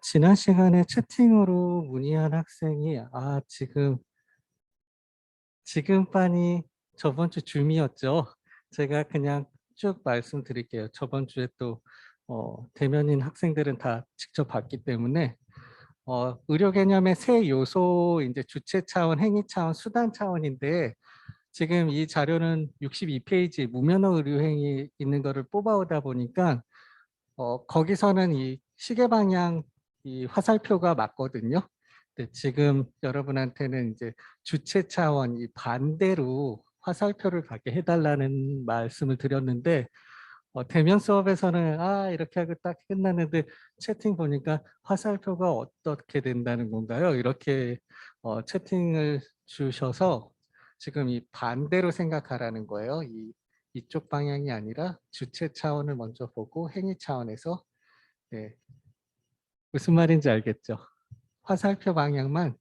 지난 시간에 채팅으로 문의한 학생이 지금 반이 저번 주 줌이었죠. 제가 그냥 쭉 말씀드릴게요. 저번 주에 또 대면인 학생들은 다 직접 봤기 때문에 의료 개념의 세 요소, 이제 주체 차원, 행위 차원, 수단 차원인데, 지금 이 자료는 62페이지 무면허 의료행위 있는 거를 뽑아오다 보니까 거기서는 이 시계 방향 이 화살표가 맞거든요. 근데 지금 여러분한테는 이제 주체 차원 이 반대로 화살표를 가게 해달라는 말씀을 드렸는데, 대면 수업에서는 이렇게 하고 딱 끝났는데, 채팅 보니까 화살표가 어떻게 된다는 건가요? 이렇게 채팅을 주셔서 지금 이 반대로 생각하라는 거예요. 이쪽 방향이 아니라 주체 차원을 먼저 보고 행위 차원에서. 네, 무슨 말인지 알겠죠? 화살표 방향만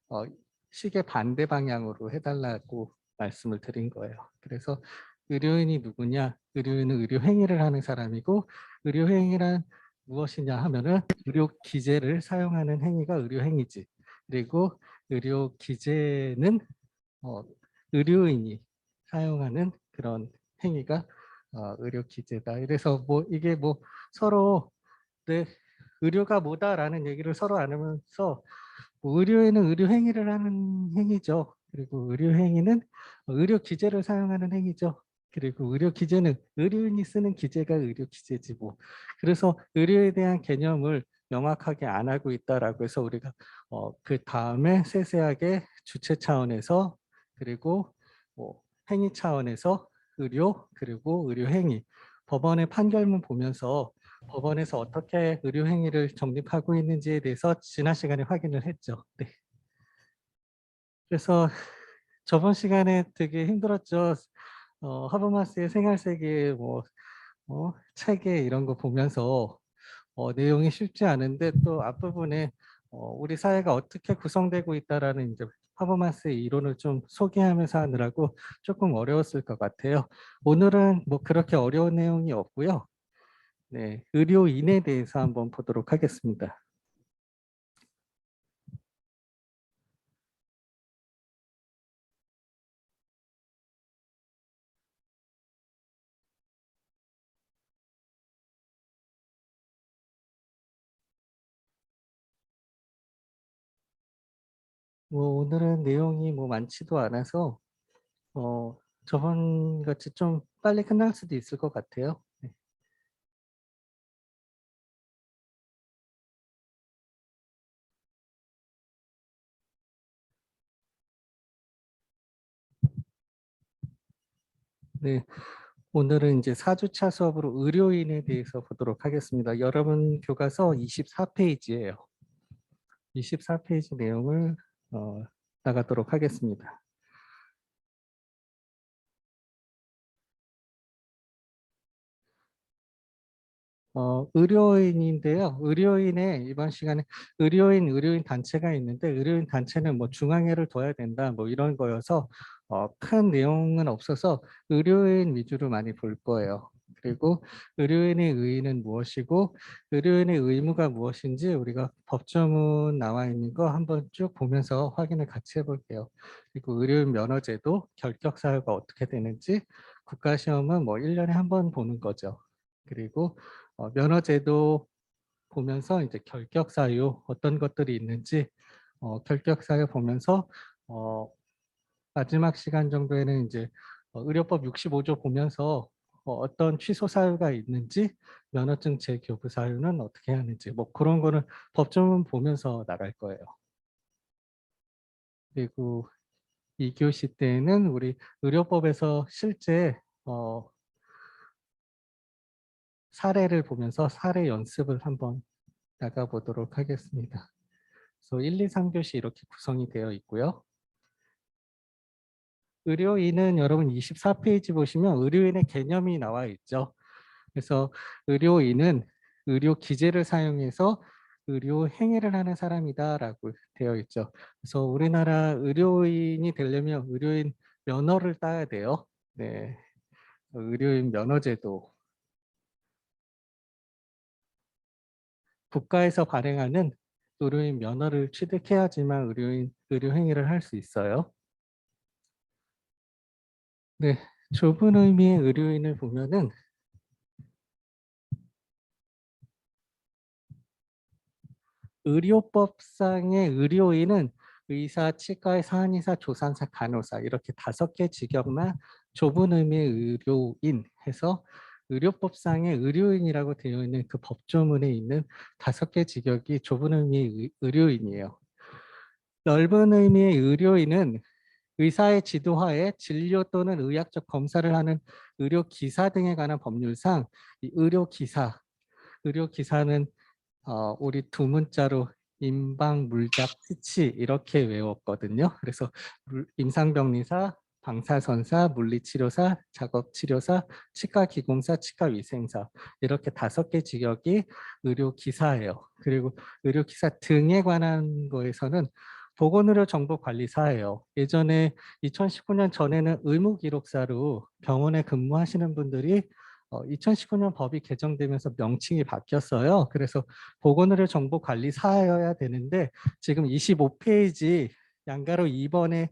어, 시계 반대 방향으로 해달라고 말씀을 드린 거예요. 그래서 의료인이 누구냐? 의료인은 의료행위를 하는 사람이고, 의료행위란 무엇이냐 하면은 의료기재를 사용하는 행위가 의료행위지. 그리고 의료기재는 어, 의료인이 사용하는 그런 행위가 의료기재다. 그래서 뭐 이게 뭐 서로 네, 의료가 뭐다라는 얘기를 서로 안 하면서, 뭐 의료에는 의료 행위를 하는 행위죠. 그리고 의료 행위는 의료 기재를 사용하는 행위죠. 그리고 의료 기재는 의료인이 쓰는 기재가 의료 기재지 뭐. 그래서 의료에 대한 개념을 명확하게 안 하고 있다라고 해서 우리가 그 다음에 세세하게 주체 차원에서, 그리고 뭐 행위 차원에서 의료, 그리고 의료 행위, 법원의 판결문 보면서 법원에서 어떻게 의료 행위를 정립하고 있는지에 대해서 지난 시간에 확인을 했죠. 네. 그래서 저번 시간에 되게 힘들었죠. 하버마스의 생활세계 체계 이런 거 보면서 내용이 쉽지 않은데, 또 앞부분에 우리 사회가 어떻게 구성되고 있다라는 이제 하버마스의 이론을 좀 소개하면서 하느라고 조금 어려웠을 것 같아요. 오늘은 뭐 그렇게 어려운 내용이 없고요. 네, 의료인에 대해서 한번 보도록 하겠습니다. 뭐 오늘은 내용이 뭐 많지도 않아서 저번 같이 좀 빨리 끝날 수도 있을 것 같아요. 네. 네, 오늘은 이제 4주차 수업으로 의료인에 대해서 보도록 하겠습니다. 여러분 교과서 24페이지예요. 24페이지 내용을 나가도록 하겠습니다. 의료인인데요. 의료인의 이번 시간에 의료인 단체가 있는데, 의료인 단체는 뭐 중앙회를 둬야 된다 뭐 이런 거여서 큰 내용은 없어서 의료인 위주로 많이 볼 거예요. 그리고 의료인의 의의는 무엇이고 의료인의 의무가 무엇인지 우리가 법조문 나와 있는 거 한번 쭉 보면서 확인을 같이 해볼게요. 그리고 의료인 면허제도, 결격 사유가 어떻게 되는지, 국가시험은 뭐 1년에 한 번 보는 거죠. 그리고 면허제도 보면서 이제 결격 사유 어떤 것들이 있는지 결격 사유 보면서 마지막 시간 정도에는 이제 의료법 65조 보면서 어떤 취소 사유가 있는지, 면허증 재교부 사유는 어떻게 하는지 뭐 그런 거는 법조문 보면서 나갈 거예요. 그리고 2교시 때는 우리 의료법에서 실제 사례를 보면서 사례 연습을 한번 나가보도록 하겠습니다. 그래서 1, 2, 3교시 이렇게 구성이 되어 있고요. 의료인은 여러분 24페이지 보시면 의료인의 개념이 나와 있죠. 그래서 의료인은 의료 기재를 사용해서 의료 행위를 하는 사람이다라고 되어 있죠. 그래서 우리나라 의료인이 되려면 의료인 면허를 따야 돼요. 네, 의료인 면허제도. 국가에서 발행하는 의료인 면허를 취득해야지만 의료 행위를 할 수 있어요. 네, 좁은 의미의 의료인을 보면은 의료법상의 의료인은 의사, 치과의사, 한의사, 조산사, 간호사 이렇게 5개 직역만 좁은 의미의 의료인 해서 의료법상의 의료인이라고 되어 있는 그 법조문에 있는 5개 직역이 좁은 의미의 의료인이에요. 넓은 의미의 의료인은 의사의 지도하에 진료 또는 의학적 검사를 하는 의료기사 등에 관한 법률상 이 의료기사는 우리 두 문자로 임방, 물작, 치치 이렇게 외웠거든요. 그래서 임상병리사, 방사선사, 물리치료사, 작업치료사, 치과기공사, 치과위생사 이렇게 5개 직역이 의료기사예요. 그리고 의료기사 등에 관한 거에서는 보건의료정보관리사예요. 예전에 2019년 전에는 의무기록사로 병원에 근무하시는 분들이 2019년 법이 개정되면서 명칭이 바뀌었어요. 그래서 보건의료정보관리사여야 되는데 지금 25페이지 양가로 2번에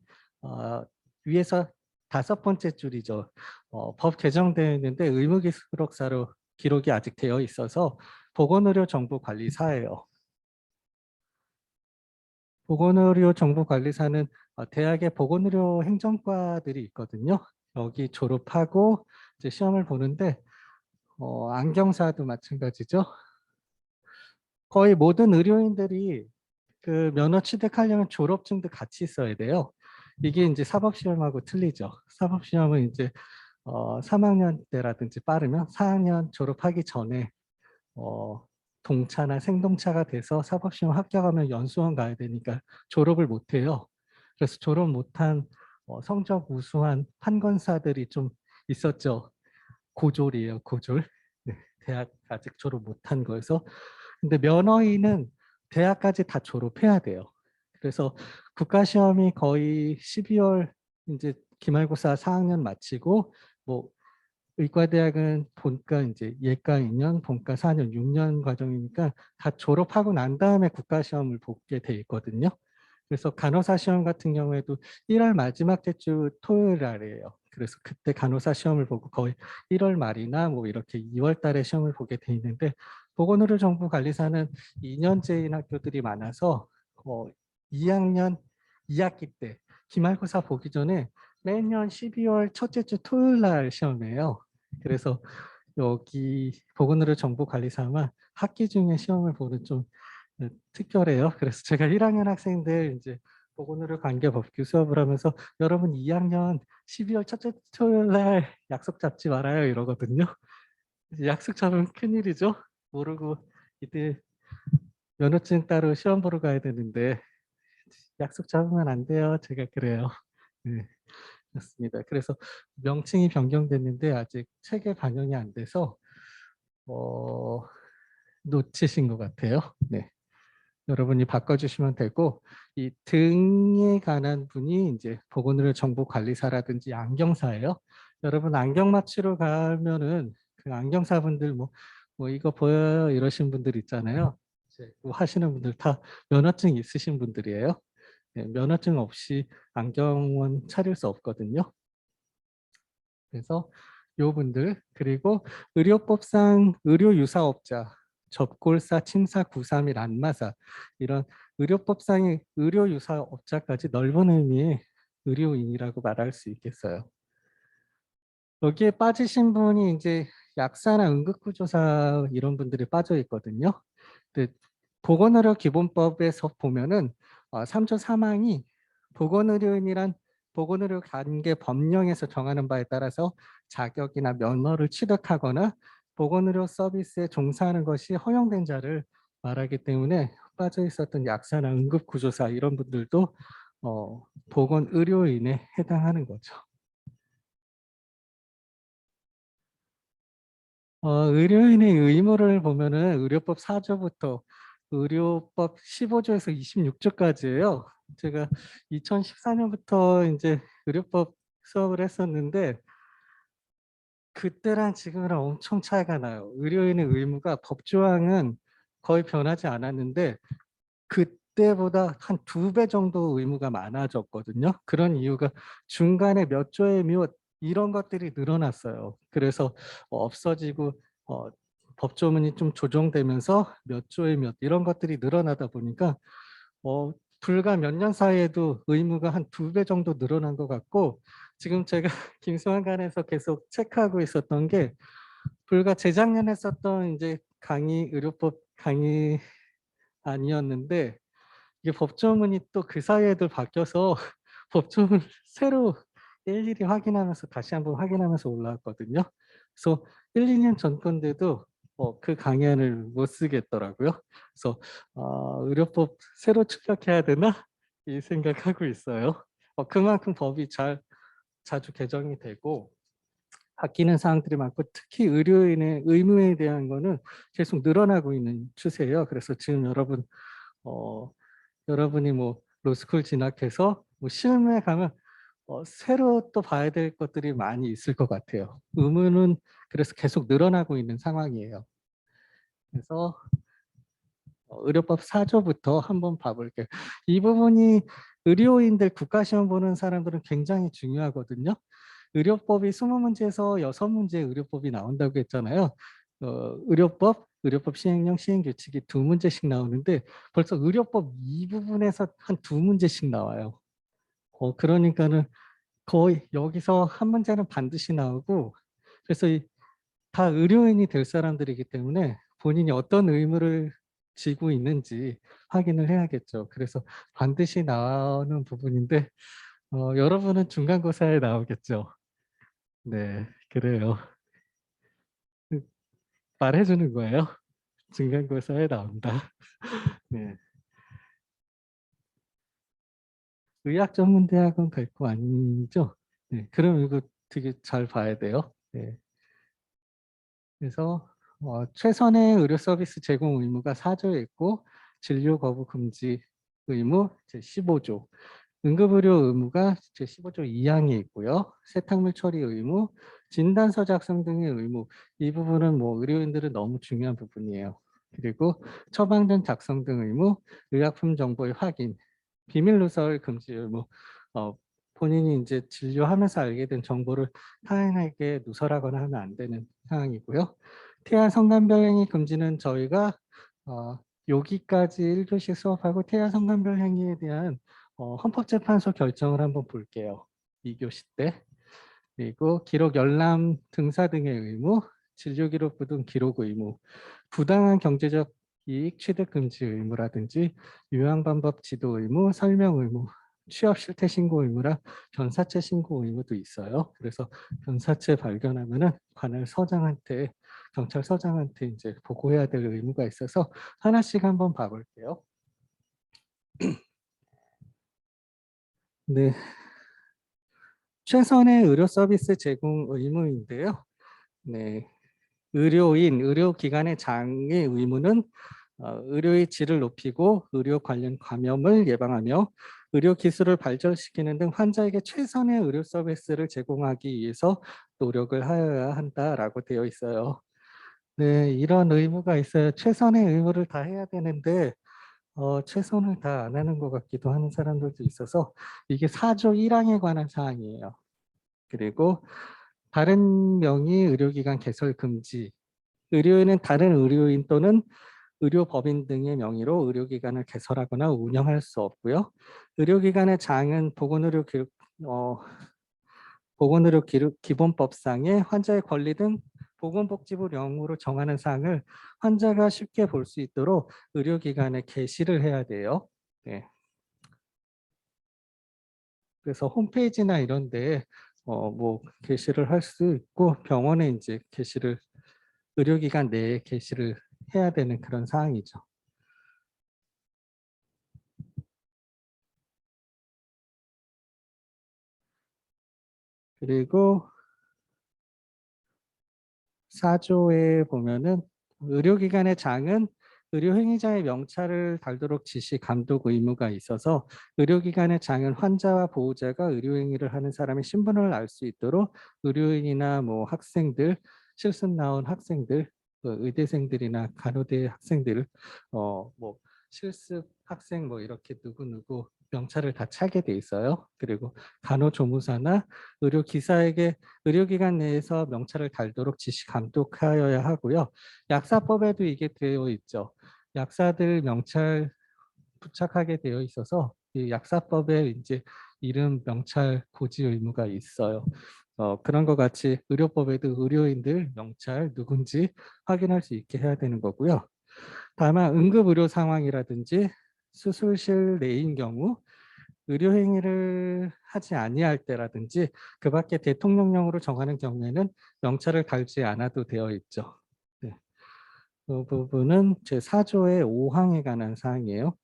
위에서 5번째 줄이죠. 법 개정되어 있는데 의무기록사로 기록이 아직 되어 있어서 보건의료정보관리사예요. 보건의료정보관리사는 대학의 보건의료 행정과들이 있거든요. 여기 졸업하고 이제 시험을 보는데 안경사도 마찬가지죠. 거의 모든 의료인들이 그 면허 취득하려면 졸업증도 같이 있어야 돼요. 이게 이제 사법시험하고 틀리죠. 사법시험은 이제 3학년 때라든지 빠르면 4학년 졸업하기 전에 동차나 생동차가 돼서 사법시험 합격하면 연수원 가야 되니까 졸업을 못 해요. 그래서 졸업 못한 성적 우수한 판검사들이 좀 있었죠. 고졸이에요, 고졸. 네, 대학 아직 졸업 못한 거여서. 근데 면허인은 대학까지 다 졸업해야 돼요. 그래서 국가시험이 거의 12월 이제 기말고사 4학년 마치고 뭐 의과대학은 본과 이제 예과 2년, 본과 4년, 6년 과정이니까 다 졸업하고 난 다음에 국가시험을 보게 돼 있거든요. 그래서 간호사 시험 같은 경우에도 1월 마지막 주 토요일 날이에요. 그래서 그때 간호사 시험을 보고 거의 1월 말이나 뭐 이렇게 2월 달에 시험을 보게 돼 있는데 보건의료정보관리사는 2년제인 학교들이 많아서 2학년 2학기 때 기말고사 보기 전에 매년 12월 첫째 주 토요일 날 시험이에요. 그래서 여기 보건의료정보관리사만 학기 중에 시험을 보는 좀 특별해요. 그래서 제가 1학년 학생들 이제 보건의료 관계법규 수업을 하면서 여러분 2학년 12월 첫째 토요일 날 약속 잡지 말아요 이러거든요. 약속 잡으면 큰일이죠. 모르고 이때 면허증 따로 시험 보러 가야 되는데 약속 잡으면 안 돼요. 제가 그래요. 네, 맞습니다. 그래서 명칭이 변경됐는데 아직 책에 반영이 안 돼서 어, 놓치신 것 같아요. 네. 여러분이 바꿔주시면 되고 이 등에 관한 분이 이제 보건의료 정보관리사라든지 안경사예요. 여러분 안경 맞추러 가면은 그 안경사분들 뭐 이거 보여요 이러신 분들 있잖아요. 이제 뭐 하시는 분들 다 면허증 있으신 분들이에요. 네, 면허증 없이 안경은 차릴 수 없거든요. 그래서 요 분들 그리고 의료법상 의료유사업자 접골사, 침사, 구사 및 안마사 이런 의료법상의 의료유사업자까지 넓은 의미의 의료인이라고 말할 수 있겠어요. 여기에 빠지신 분이 이제 약사나 응급구조사 이런 분들이 빠져 있거든요. 근데 보건의료기본법에서 보면은 3조 3항이 보건의료인이란 보건의료 관계 법령에서 정하는 바에 따라서 자격이나 면허를 취득하거나 보건의료 서비스에 종사하는 것이 허용된 자를 말하기 때문에 빠져 있었던 약사나 응급구조사 이런 분들도 보건 의료인에 해당하는 거죠. 의료인의 의무를 보면은 의료법 4조부터 의료법 15조에서 26조까지예요. 제가 2014년부터 이제 의료법 수업을 했었는데 그때랑 지금이랑 엄청 차이가 나요. 의료인의 의무가 법조항은 거의 변하지 않았는데 그때보다 한 2배 정도 의무가 많아졌거든요. 그런 이유가 중간에 몇 조의 몇 이런 것들이 늘어났어요. 그래서 없어지고 법조문이 좀 조정되면서 몇 조의 몇 이런 것들이 늘어나다 보니까 불과 몇 년 사이에도 의무가 한 2배 정도 늘어난 것 같고 지금 제가 김수환관에서 계속 체크하고 있었던 게 불과 재작년에 썼던 이제 의료법 강의 아니었는데 이게 법조문이 또 그 사이에도 바뀌어서 법조문을 새로 일일이 확인하면서 다시 한번 확인하면서 올라왔거든요. 그래서 1, 2년 전 건데도 그 강연을 못 쓰겠더라고요. 그래서 의료법 새로 출력해야 되나? 이 생각하고 있어요. 그만큼 법이 자주 개정이 되고 바뀌는 사항들이 많고 특히 의료인의 의무에 대한 거는 계속 늘어나고 있는 추세예요. 그래서 지금 어, 여러분이 뭐 로스쿨 진학해서 뭐 실무에 가면 새로 또 봐야 될 것들이 많이 있을 것 같아요. 의무는 그래서 계속 늘어나고 있는 상황이에요. 그래서 의료법 4조부터 한번 봐볼게요. 이 부분이 의료인들 국가시험 보는 사람들은 굉장히 중요하거든요. 의료법이 20문제에서 6문제 의료법이 나온다고 했잖아요. 의료법 시행령 시행규칙이 2문제씩 나오는데 벌써 의료법 이 부분에서 한 2문제씩 나와요. 그러니까는 거의 여기서 한 문제는 반드시 나오고 그래서 다 의료인이 될 사람들이기 때문에 본인이 어떤 의무를 지고 있는지 확인을 해야겠죠. 그래서 반드시 나오는 부분인데 여러분은 중간고사에 나오겠죠. 네, 그래요. 말해주는 거예요. 중간고사에 나온다. 네, 의학전문대학은 결코 아니죠. 네, 그럼 이거 되게 잘 봐야 돼요. 네, 그래서 최선의 의료 서비스 제공 의무가 4조에 있고 진료 거부 금지 의무 제15조, 응급의료 의무가 제15조 2항에 있고요. 세탁물 처리 의무, 진단서 작성 등의 의무, 이 부분은 뭐 의료인들은 너무 중요한 부분이에요. 그리고 처방전 작성 등 의무, 의약품 정보의 확인, 비밀 누설 금지 의무, 어, 본인이 이제 진료하면서 알게 된 정보를 타인에게 누설하거나 하면 안 되는 상황이고요. 태아 성남별 행위 금지는 저희가 여기까지 1교시 수업하고 태아 성남별 행위에 대한 헌법재판소 결정을 한번 볼게요. 2교시 때. 그리고 기록 열람 등사 등의 의무, 진료기록 부등 기록 의무, 부당한 경제적 이익 취득 금지 의무라든지 유형방법 지도 의무, 설명 의무, 취업 실태 신고 의무라 변사체 신고 의무도 있어요. 그래서 변사체 발견하면은 관할 서장한테 경찰서장한테 이제 보고해야 될 의무가 있어서 하나씩 한번 봐볼게요. 네, 최선의 의료 서비스 제공 의무인데요. 네, 의료기관의 장의 의무는 의료의 질을 높이고 의료 관련 감염을 예방하며 의료 기술을 발전시키는 등 환자에게 최선의 의료 서비스를 제공하기 위해서 노력을 하여야 한다라고 되어 있어요. 네, 이런 의무가 있어요. 최선의 의무를 다 해야 되는데 최선을 다 안 하는 것 같기도 하는 사람들도 있어서 이게 4조 1항에 관한 사항이에요. 그리고 다른 명의 의료기관 개설 금지. 의료인은 다른 의료인 또는 의료법인 등의 명의로 의료기관을 개설하거나 운영할 수 없고요. 의료기관의 장은 보건의료 기본법상의 환자의 권리 등 보건복지부 령으로 정하는 사항을 환자가 쉽게 볼 수 있도록 의료기관에 게시를 해야 돼요. 네. 그래서 홈페이지나 이런 데 뭐 게시를 할 수 있고 병원에 이제 의료기관 내에 게시를 해야 되는 그런 사항이죠. 그리고 4조에 보면은 의료기관의 장은 의료행위자의 명찰을 달도록 지시, 감독 의무가 있어서 의료기관의 장은 환자와 보호자가 의료행위를 하는 사람의 신분을 알 수 있도록 의료인이나 뭐 학생들, 실습 나온 학생들, 의대생들이나 간호대 학생들, 뭐 실습 학생 뭐 이렇게 누구누구 명찰을 다 차게 돼 있어요. 그리고 간호조무사나 의료기사에게 의료기관 내에서 명찰을 달도록 지시 감독하여야 하고요. 약사법에도 이게 되어 있죠. 약사들 명찰 부착하게 되어 있어서 이 약사법에 이제 이름 명찰 고지 의무가 있어요. 그런 것 같이 의료법에도 의료인들 명찰 누군지 확인할 수 있게 해야 되는 거고요. 다만 응급 의료 상황이라든지 수술실 내인 경우 의료행위를 하지 아니할 때라든지 그 밖에 대통령령으로 정하는 경우에는 명찰을 달지 않아도 되어 있죠. 네. 그 부분은 제4조의 5항에 관한 사항이에요.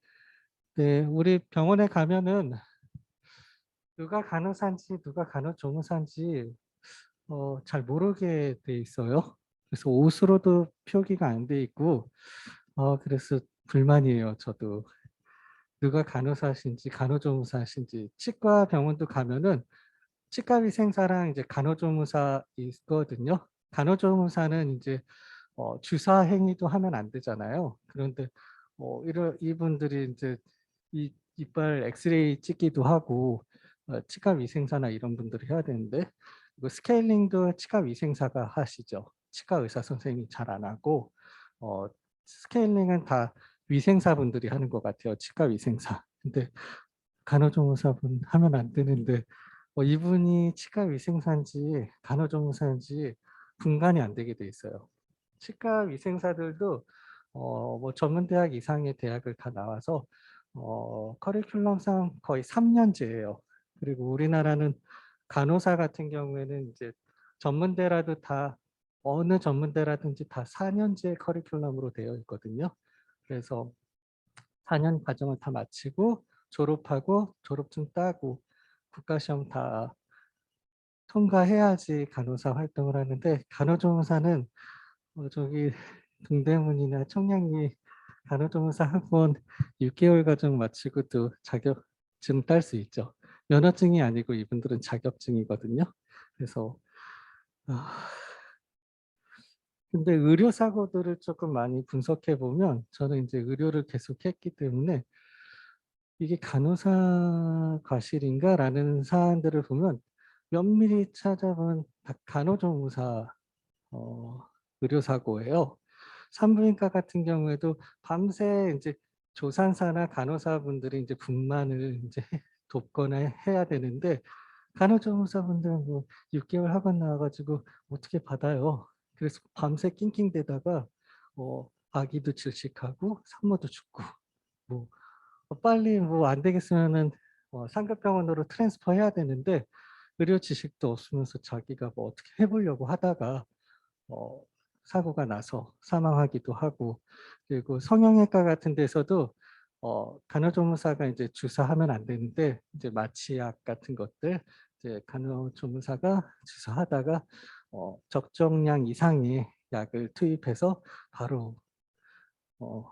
네, 우리 병원에 가면은 누가 간호사인지 누가 간호조무사인지 잘 모르게 돼 있어요. 그래서 옷으로도 표기가 안 돼 있고 그래서 불만이에요, 저도. 누가 간호사신지 간호조무사신지 치과 병원도 가면은 치과위생사랑 이제 간호조무사 있거든요. 간호조무사는 이제 주사 행위도 하면 안 되잖아요. 그런데 이분들이 이제 이빨 엑스레이 찍기도 하고 치과위생사나 이런 분들이 해야 되는데 이거 스케일링도 치과위생사가 하시죠. 치과 의사 선생님이 잘 안 하고 스케일링은 다 위생사분들이 하는 것 같아요. 치과위생사. 근데 간호조무사분 하면 안 되는데 이분이 치과위생사인지 간호조무사인지 분간이 안 되게 돼 있어요. 치과위생사들도 뭐 전문대학 이상의 대학을 다 나와서 커리큘럼상 거의 3년제예요. 그리고 우리나라는 간호사 같은 경우에는 이제 전문대라도 다 어느 전문대라든지 다 4년제 커리큘럼으로 되어 있거든요. 그래서 4년 과정을 다 마치고 졸업하고 졸업증 따고 국가시험 다 통과해야지 간호사 활동을 하는데 간호조무사는 저기 동대문이나 청량리 간호조무사 학원 6개월 과정 마치고도 자격증 딸 수 있죠. 면허증이 아니고 이분들은 자격증이거든요. 그래서 근데 의료 사고들을 조금 많이 분석해 보면 저는 이제 의료를 계속 했기 때문에 이게 간호사 과실인가라는 사안들을 보면 면밀히 찾아본 간호조무사 의료사고예요. 산부인과 같은 경우에도 밤새 이제 조산사나 간호사분들이 이제 분만을 이제 돕거나 해야 되는데 간호조무사분들은 뭐 6개월 학원 나와가지고 어떻게 받아요. 그래서 밤새 낑낑대다가 아기도 질식하고 산모도 죽고 뭐 빨리 뭐 안 되겠으면은 상급병원으로 트랜스퍼 해야 되는데 의료 지식도 없으면서 자기가 뭐 어떻게 해보려고 하다가 어, 사고가 나서 사망하기도 하고 그리고 성형외과 같은 데서도 간호조무사가 이제 주사하면 안 되는데 이제 마취약 같은 것들 이제 간호조무사가 주사하다가 적정량 이상의 약을 투입해서 바로 어,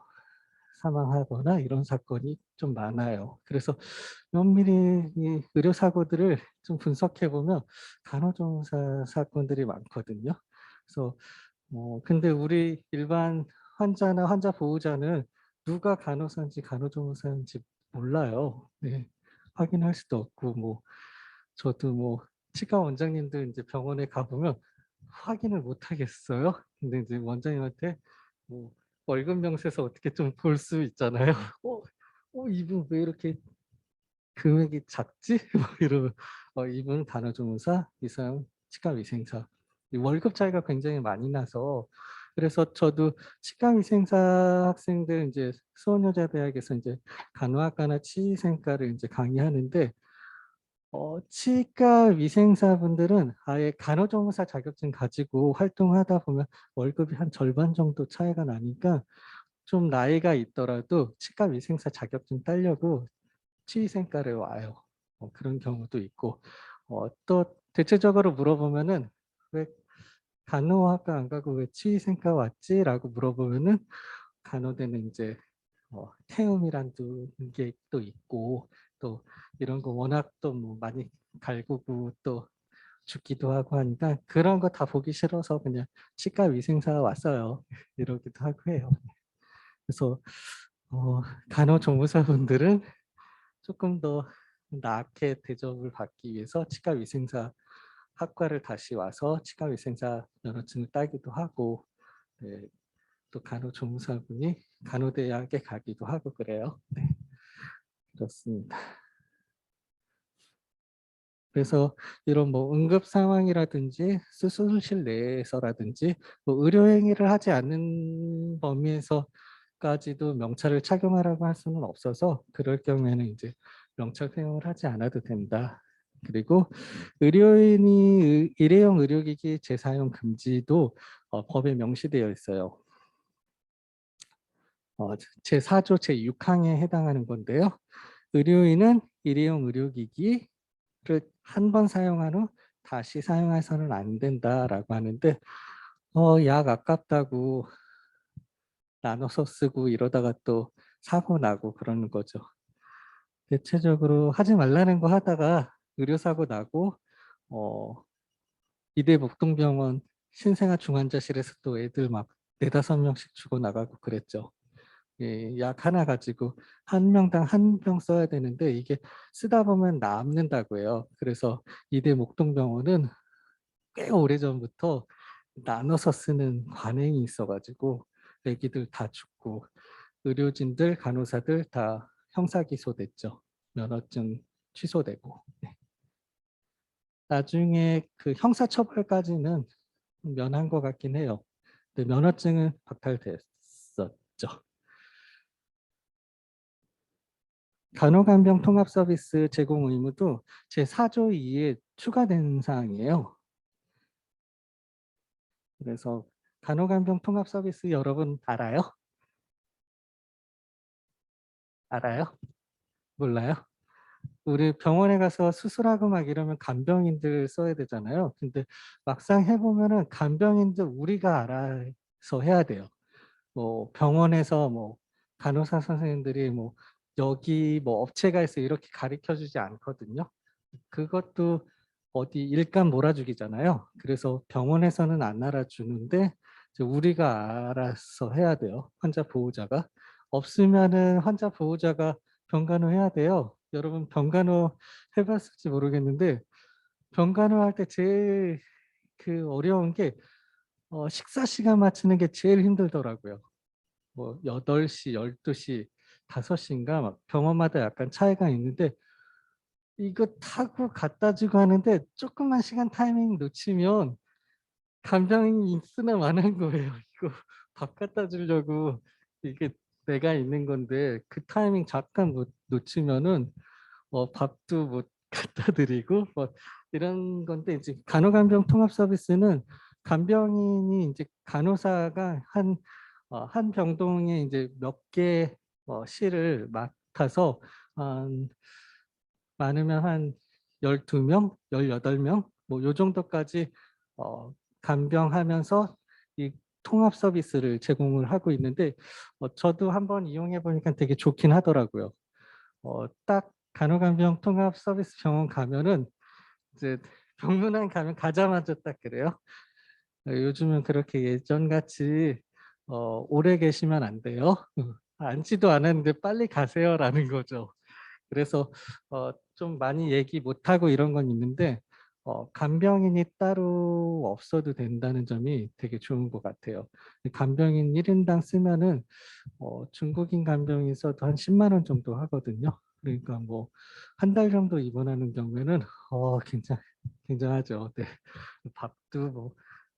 사망하거나 이런 사건이 좀 많아요. 그래서 면밀히 이 의료 사고들을 좀 분석해 보면 간호조무사 사건들이 많거든요. 그래서 근데 우리 일반 환자나 환자 보호자는 누가 간호사인지 간호조무사인지 몰라요. 네. 확인할 수도 없고 뭐 저도 뭐 치과 원장님들 이제 병원에 가보면 확인을 못 하겠어요. 근데 이제 원장님한테 뭐 월급 명세서 어떻게 좀 볼 수 있잖아요. 이분 왜 이렇게 금액이 작지? 뭐 이러면 이분 간호조무사, 이 사람 치과위생사. 이 월급 차이가 굉장히 많이 나서 그래서 저도 치과위생사 학생들 이제 수원여자대학에서 이제 간호학과나 치위생과를 이제 강의하는데 치과 위생사분들은 아예 간호조무사 자격증 가지고 활동하다 보면 월급이 한 절반 정도 차이가 나니까 좀 나이가 있더라도 치과 위생사 자격증 따려고 치위생과를 와요. 그런 경우도 있고 또 대체적으로 물어보면은 왜 간호학과 안 가고 왜 치위생과 왔지라고 물어보면은 간호대는 이제 태움이란 게 또 있고 또 이런 거 워낙 또 뭐 많이 갈구고 또 죽기도 하고 하니까 그런 거 다 보기 싫어서 그냥 치과 위생사 왔어요. 이러기도 하고 해요. 그래서 어, 간호조무사분들은 조금 더 나게 대접을 받기 위해서 치과위생사 학과를 다시 와서 치과위생사 면허증을 따기도 하고 네, 또 간호조무사분이 간호대학에 가기도 하고 그래요. 네, 그렇습니다. 그래서 이런 뭐 응급 상황이라든지 수술실 내에서라든지 뭐 의료행위를 하지 않는 범위에서까지도 명찰을 착용하라고 할 수는 없어서 그럴 경우에는 이제 명찰 사용을 하지 않아도 된다. 그리고 의료인이 일회용 의료기기 재사용 금지도 법에 명시되어 있어요. 제4조 제6항에 해당하는 건데요. 의료인은 일회용 의료기기를 한 번 사용한 후 다시 사용해서는 안 된다라고 하는데 약 아깝다고 나눠서 쓰고 이러다가 또 사고 나고 그러는 거죠. 대체적으로 하지 말라는 거 하다가 의료사고 나고 이대 목동병원 신생아 중환자실에서 또 애들 막 4~5명씩 죽어 나가고 그랬죠. 예, 약 하나 가지고 한 명당 한 병 써야 되는데 이게 쓰다 보면 남는다고 해요. 그래서 이대 목동병원은 꽤 오래전부터 나눠서 쓰는 관행이 있어가지고 애기들 다 죽고 의료진들, 간호사들 다 형사 기소됐죠. 면허증 취소되고. 네. 나중에 그 형사 처벌까지는 면한 것 같긴 해요. 근데 면허증은 박탈됐었죠. 간호간병 통합 서비스 제공 의무도 제4조 2에 추가된 사항이에요. 그래서 간호간병 통합 서비스 여러분 알아요? 알아요? 몰라요? 우리 병원에 가서 수술하고 막 이러면 간병인들 써야 되잖아요. 근데 막상 해보면은 간병인들 우리가 알아서 해야 돼요. 뭐 병원에서 뭐 간호사 선생님들이 뭐 여기 뭐 업체가 있어 이렇게 가르쳐 주지 않거든요. 그것도 어디 일감 몰아주기잖아요. 그래서 병원에서는 안 알아주는데 이제 우리가 알아서 해야 돼요. 환자 보호자가. 없으면은 환자 보호자가 병간호 해야 돼요. 여러분 병간호 해봤을지 모르겠는데 병간호 할 때 제일 그 어려운 게 식사 시간 맞추는 게 제일 힘들더라고요. 뭐 8시, 12시, 5시인가 막 병원마다 약간 차이가 있는데 이거 타고 갖다 주고 하는데 조금만 시간 타이밍 놓치면 간병인이 있으나 마는 거예요. 이거 밥 갖다 주려고 이게 내가 있는 건데 그 타이밍 잠깐 놓치면은 밥도 못 갖다 드리고 뭐 이런 건데 이제 간호간병 통합 서비스는 간병인이 이제 간호사가 한 병동에 이제 몇 개 실을 맡아서 한 많으면 한 12명, 18명 뭐 요 정도까지 간병하면서 이 통합 서비스를 제공을 하고 있는데 저도 한번 이용해 보니까 되게 좋긴 하더라고요. 딱 간호간병 통합 서비스 병원 가면은 이제 병문안 가면 가자마자 딱 그래요. 요즘은 그렇게 예전같이 오래 계시면 안 돼요. 앉지도 않았는데 빨리 가세요라는 거죠. 그래서 좀 많이 얘기 못하고 이런 건 있는데 간병인이 따로 없어도 된다는 점이 되게 좋은 것 같아요. 간병인 1인당 쓰면은 중국인 간병인 써도 한 10만 원 정도 하거든요. 그러니까 뭐 한 달 정도 입원하는 경우에는 굉장하죠. 네. 밥도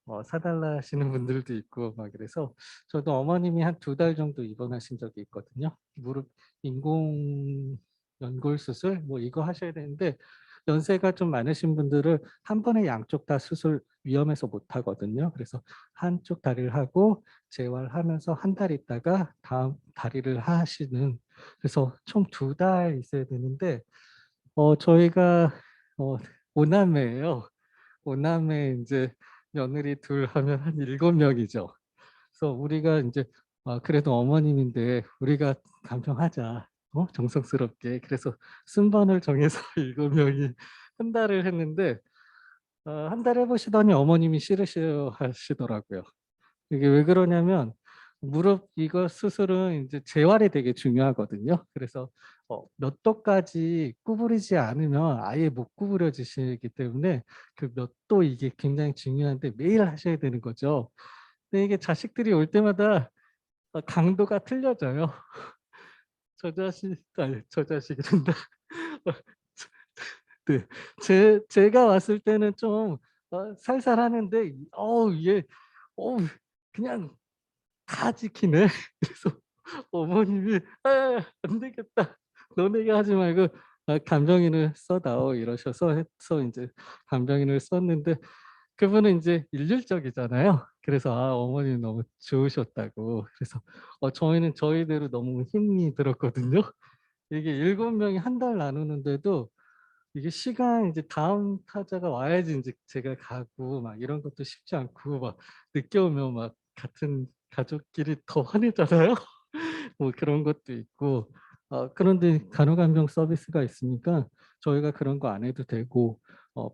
뭐 사달라 하시는 분들도 있고 막 그래서 저도 어머님이 한 2달 정도 입원하신 적이 있거든요. 무릎 인공 연골 수술 뭐 이거 하셔야 되는데 연세가 좀 많으신 분들은 한 번에 양쪽 다 수술 위험해서 못 하거든요. 그래서 한쪽 다리를 하고 재활하면서 한 달 있다가 다음 다리를 하시는 그래서 총 2달 있어야 되는데 저희가 오남매예요. 오남매 이제 며느리 둘 하면 한 7명이죠. 그래서 우리가 이제 그래도 어머님인데 우리가 간병하자. 정성스럽게. 그래서 순번을 정해서 7명이 한 달을 했는데 한 달 해보시더니 어머님이 싫으셔 하시더라고요. 이게 왜 그러냐면 무릎 이거 수술은 이제 재활이 되게 중요하거든요. 그래서 몇 도까지 구부리지 않으면 아예 못 구부려지시기 때문에 그 몇 도 이게 굉장히 중요한데 매일 하셔야 되는 거죠. 근데 이게 자식들이 올 때마다 강도가 틀려져요. 저 자식, 아니 저 자식이란다. 네, 제가 왔을 때는 좀 살살 하는데 얘 그냥 다 지키네. 그래서 어머님이 안 되겠다. 너네가 하지 말고 간병인을 써다오 이러셔서 해서 이제 간병인을 썼는데 그분은 이제 일률적이잖아요. 그래서 어머니 너무 좋으셨다고. 그래서 저희는 저희대로 너무 힘이 들었거든요. 이게 7명이 한 달 나누는데도 이게 시간 이제 다음 타자가 와야지 이제 제가 가고 막 이런 것도 쉽지 않고 막 늦게 오면 막 같은 가족끼리 더 화내잖아요. 뭐 그런 것도 있고 그런데 간호간병 서비스가 있으니까 저희가 그런 거 안 해도 되고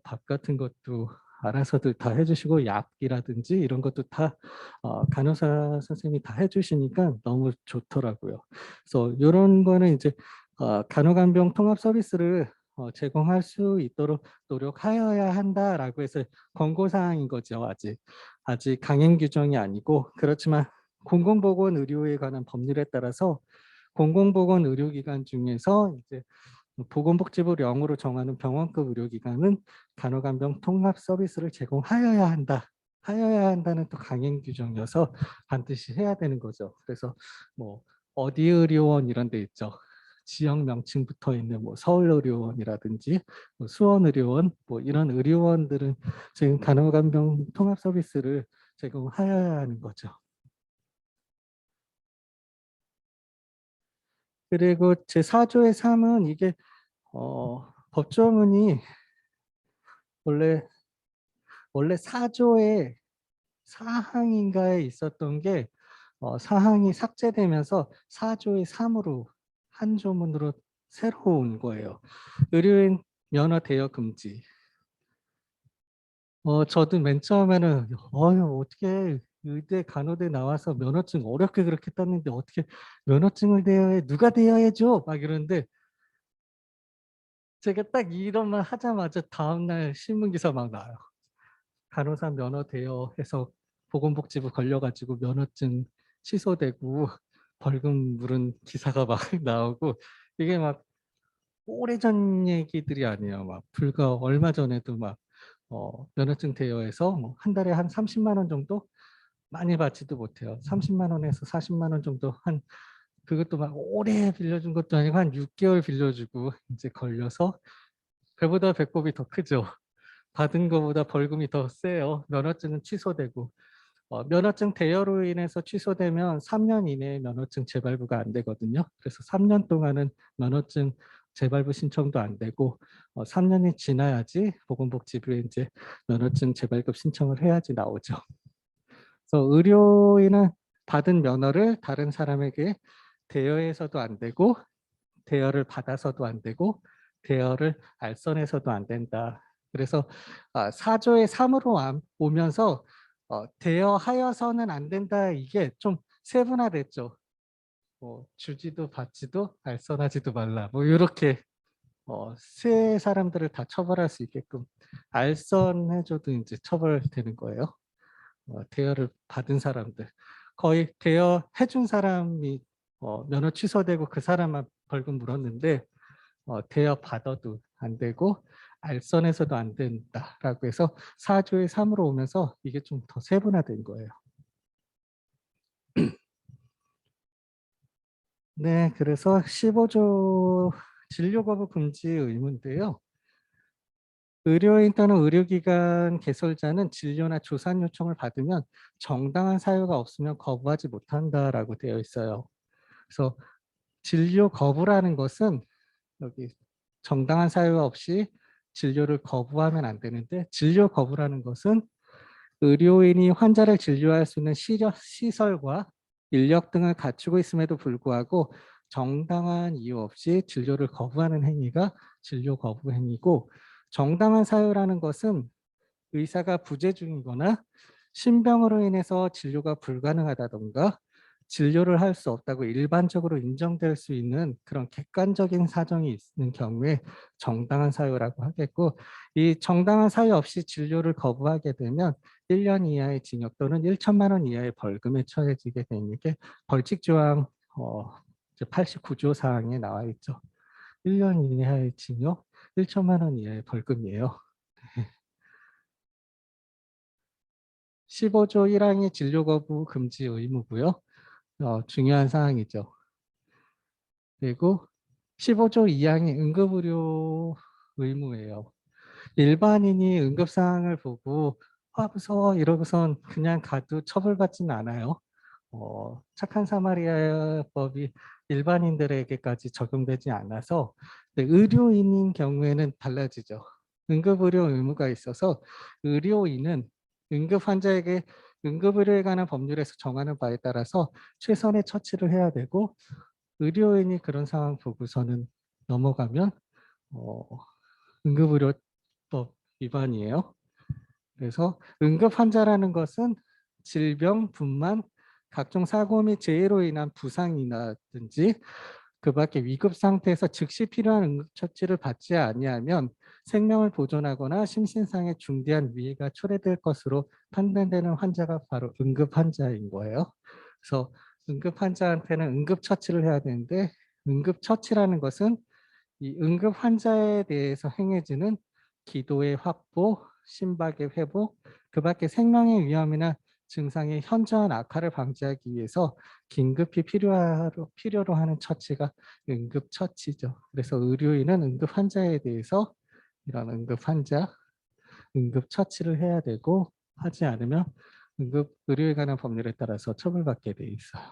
밥 같은 것도 알아서들 다 해주시고 약이라든지 이런 것도 다 간호사 선생님이 다 해주시니까 너무 좋더라고요. 그래서 이런 거는 이제 간호간병 통합 서비스를 제공할 수 있도록 노력하여야 한다라고 해서 권고사항인 거죠. 아직 강행 규정이 아니고 그렇지만 공공보건 의료에 관한 법률에 따라서 공공보건 의료기관 중에서 이제 보건복지부령으로 정하는 병원급 의료기관은 간호간병 통합 서비스를 제공하여야 한다. 하여야 한다는 또 강행 규정이어서 반드시 해야 되는 거죠. 그래서 뭐 어디 의료원 이런 데 있죠. 지역 명칭 붙어 있는 뭐 서울의료원이라든지 뭐 수원의료원 뭐 이런 의료원들은 지금 간호간병 통합 서비스를 제공하여야 하는 거죠. 그리고 제4조의 3은 이게 법조문이 원래 4조의 사항인가에 있었던 게 사항이 삭제되면서 4조의 3으로 한 조문으로 새로 온 거예요. 의료인 면허 대여 금지. 저도 맨 처음에는 어떻게 의대 간호대 나와서 면허증 어렵게 그렇게 땄는데 어떻게 면허증을 대여해 누가 대여해줘 막 이러는데 제가 딱 이런 말 하자마자 다음날 신문기사 막 나와요. 간호사 면허 대여해서 보건복지부 걸려가지고 면허증 취소되고 벌금 물은 기사가 막 나오고 이게 막 오래전 얘기들이 아니에요. 막 불과 얼마 전에도 막 면허증 대여해서 뭐한 달에 한 30만 원 정도 많이 받지도 못해요. 30만 원에서 40만 원 정도 그것도 막 오래 빌려준 것도 아니고 한 6개월 빌려주고 이제 걸려서 배보다 배꼽이 더 크죠. 받은 것보다 벌금이 더 세요. 면허증은 취소되고 면허증 대여로 인해서 취소되면 3년 이내에 면허증 재발부가 안 되거든요. 그래서 3년 동안은 면허증 재발부 신청도 안 되고 3년이 지나야지 보건복지부에 이제 면허증 재발급 신청을 해야지 나오죠. 그래서 의료인은 받은 면허를 다른 사람에게 대여해서도 안 되고 대여를 받아서도 안 되고 대여를 알선해서도 안 된다. 그래서 4조의 3으로 오면서 대여하여서는 안 된다. 이게 좀 세분화됐죠. 주지도 받지도 알선하지도 말라. 뭐 이렇게 세 사람들을 다 처벌할 수 있게끔 알선해줘도 이제 처벌되는 거예요. 대여를 받은 사람들. 거의 대여해준 사람이 면허 취소되고 그 사람만 벌금 물었는데 대여 받아도 안 되고 알선해서도 안 된다라고 해서 4조의 3으로 오면서 이게 좀 더 세분화된 거예요. 네, 그래서 15조 진료 거부 금지 의무인데요. 의료인 또는 의료기관 개설자는 진료나 조산 요청을 받으면 정당한 사유가 없으면 거부하지 못한다라고 되어 있어요. 그래서 진료 거부라는 것은 여기 정당한 사유 없이 진료를 거부하면 안 되는데, 진료 거부라는 것은 의료인이 환자를 진료할 수 있는 시설과 인력 등을 갖추고 있음에도 불구하고 정당한 이유 없이 진료를 거부하는 행위가 진료 거부 행위고, 정당한 사유라는 것은 의사가 부재 중이거나 신병으로 인해서 진료가 불가능하다던가 진료를 할 수 없다고 일반적으로 인정될 수 있는 그런 객관적인 사정이 있는 경우에 정당한 사유라고 하겠고, 이 정당한 사유 없이 진료를 거부하게 되면 1년 이하의 징역 또는 1천만 원 이하의 벌금에 처해지게 되는 게 벌칙조항 89조 사항에 나와 있죠. 1년 이하의 징역, 1천만 원 이하의 벌금이에요. 15조 1항이 진료 거부 금지 의무고요. 중요한 사항이죠. 그리고 15조 2항이 응급의료 의무예요. 일반인이 응급상황을 보고 무서워 이러고선 그냥 가도 처벌받지는 않아요. 착한 사마리아법이 일반인들에게까지 적용되지 않아서, 의료인인 경우에는 달라지죠. 응급의료 의무가 있어서 의료인은 응급 환자에게 응급의료에 관한 법률에서 정하는 바에 따라서 최선의 처치를 해야 되고, 의료인이 그런 상황 보고서는 넘어가면 어, 응급의료법 위반이에요. 그래서 응급 환자라는 것은 질병, 분만, 각종 사고 및 재해로 인한 부상이라든지 그 밖에 위급 상태에서 즉시 필요한 응급처치를 받지 아니하면 생명을 보존하거나 심신상의 중대한 위해가 초래될 것으로 판단되는 환자가 바로 응급 환자인 거예요. 그래서 응급 환자한테는 응급처치를 해야 되는데, 응급처치라는 것은 이 응급 환자에 대해서 행해지는 기도의 확보, 심박의 회복, 그 밖에 생명의 위험이나 증상의 현저한 악화를 방지하기 위해서 긴급히 필요로 하는 처치가 응급처치죠. 그래서 의료인은 응급 환자에 대해서 이런 응급 환자, 응급처치를 해야 되고, 하지 않으면 응급 의료에 관한 법률에 따라서 처벌받게 돼 있어요.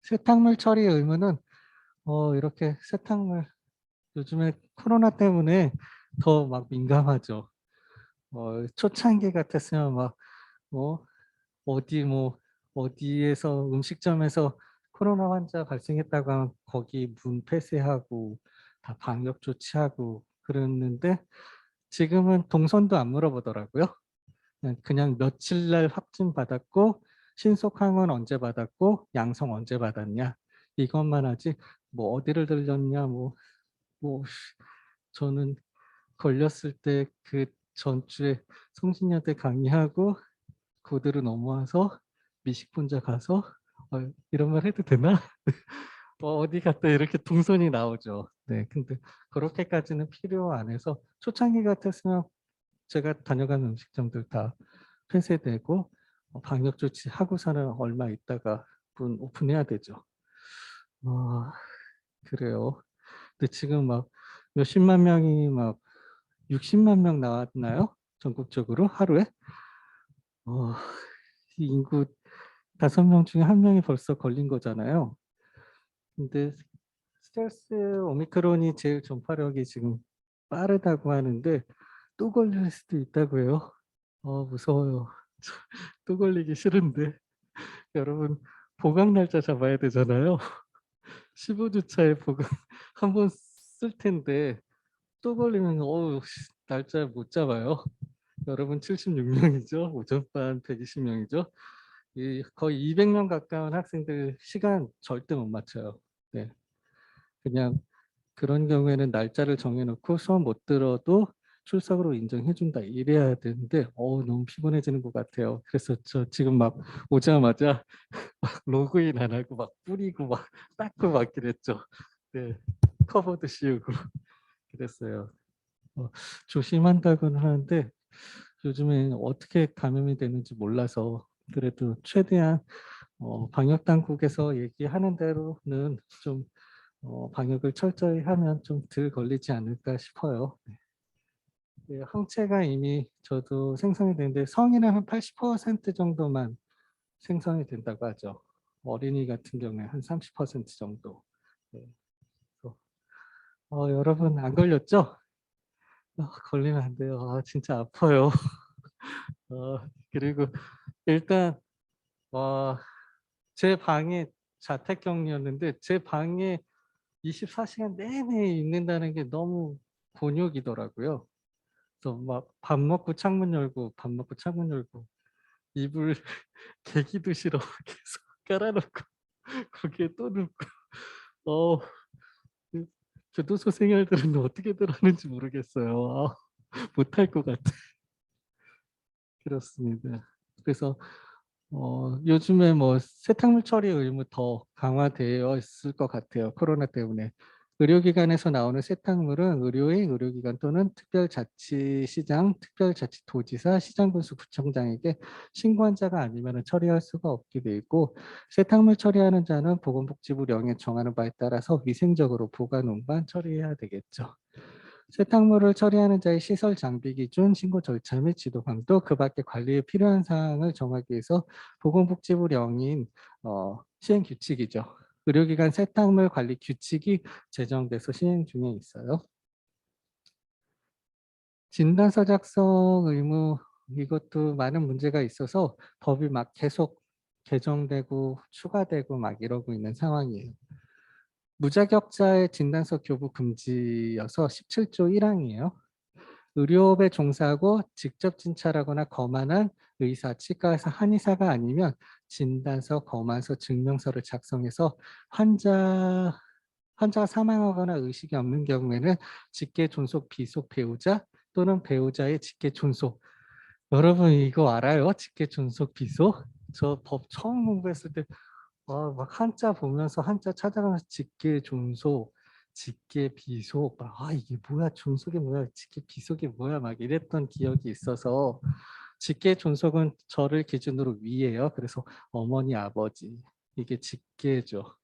세탁물 처리 의무는 이렇게 세탁물, 요즘에 코로나 때문에 더 막 민감하죠. 초창기 같았으면 막 뭐 어디 뭐 어디에서 음식점에서 코로나 환자 발생했다고 하면 거기 문 폐쇄하고 다 방역 조치하고 그랬는데, 지금은 동선도 안 물어보더라고요. 그냥 며칠 날 확진 받았고 신속 항원 언제 받았고 양성 언제 받았냐 이것만 하지, 뭐 어디를 들렸냐 뭐 저는 걸렸을 때 그 전주에 성신여대 강의하고 그대로 넘어와서 미식분자 가서 이런 말 해도 되나? 어디 갔다 이렇게 동선이 나오죠. 네, 근데 그렇게까지는 필요 안 해서 초창기 같았으면 제가 다녀간 음식점들 다 폐쇄되고 방역 조치 하고서는 얼마 있다가 문 오픈해야 되죠. 그래요. 근데 지금 막 몇십만 명이 막 60만 명 나왔나요? 전국적으로 하루에? 어, 이 인구 5명 중에 1명이 벌써 걸린 거잖아요. 근데 스텔스 오미크론이 제일 전파력이 지금 빠르다고 하는데 또 걸릴 수도 있다고 해요. 무서워요. 또 걸리기 싫은데. 여러분 보강 날짜 잡아야 되잖아요. 15주차에 보강 한 번 쓸 텐데 또 걸리면 날짜 못 잡아요. 여러분 76명이죠. 오전반 120명이죠. 거의 200명 가까운 학생들 시간 절대 못 맞춰요. 네. 그냥 그런 경우에는 날짜를 정해놓고 수업 못 들어도 출석으로 인정해준다 이래야 되는데 너무 피곤해지는 것 같아요. 그래서 저 지금 막 오자마자 막 로그인 안 하고 막 뿌리고 막 닦고 막 그랬죠. 네, 커버도 씌우고 그랬어요. 조심한다고는 하는데 요즘에 어떻게 감염이 되는지 몰라서 그래도 최대한 방역 당국에서 얘기하는 대로는 좀 방역을 철저히 하면 좀 덜 걸리지 않을까 싶어요. 네, 항체가 이미 저도 생성이 되는데 성인은 한 80% 정도만 생성이 된다고 하죠. 어린이 같은 경우에 한 30% 정도. 네, 그래서 여러분 안 걸렸죠? 걸리면 안 돼요. 진짜 아파요. 그리고 일단 어, 제 방에 자택격리였는데 제 방에 24시간 내내 있는다는 게 너무 곤욕이더라고요. 그래서 막 밥 먹고 창문 열고 밥 먹고 창문 열고 이불 개기도 싫어 계속 깔아놓고 거기에 또 눕고 어, 그 교도소 생활들은 어떻게들 하는지 모르겠어요. 못할 것 같아. 그렇습니다. 그래서 요즘에 뭐 세탁물 처리 의무 더 강화되어 있을 것 같아요. 코로나 때문에. 의료기관에서 나오는 세탁물은 의료인, 의료기관 또는 특별자치시장, 특별자치도지사, 시장군수, 구청장에게 신고한 자가 아니면 처리할 수가 없게 돼 있고 세탁물 처리하는 자는 보건복지부 령에 정하는 바에 따라서 위생적으로 보관 운반 처리해야 되겠죠. 세탁물을 처리하는 자의 시설 장비 기준, 신고 절차 및 지도 방도, 그 밖에 관리에 필요한 사항을 정하기 위해서 보건복지부령인 시행 규칙이죠. 의료기관 세탁물 관리 규칙이 제정돼서 시행 중에 있어요. 진단서 작성 의무 이것도 많은 문제가 있어서 법이 막 계속 개정되고 추가되고 막 이러고 있는 상황이에요. 무자격자의 진단서 교부 금지여서 17조 1항이에요. 의료업에 종사하고 직접 진찰하거나 검안한 의사, 치과의사, 한의사가 아니면 진단서, 검안서, 증명서를 작성해서 환자가 사망하거나 의식이 없는 경우에는 직계 존속, 비속 배우자 또는 배우자의 직계 존속. 여러분 이거 알아요? 직계 존속, 비속? 저 법 처음 공부했을 때 막 한자 보면서 한자 찾아가면서 직계 존속, 직계 비속, 이게 뭐야, 존속이 뭐야, 직계 비속이 뭐야, 막 이랬던 기억이 있어서 직계 존속은 저를 기준으로 위예요. 그래서 어머니, 아버지 이게 직계죠.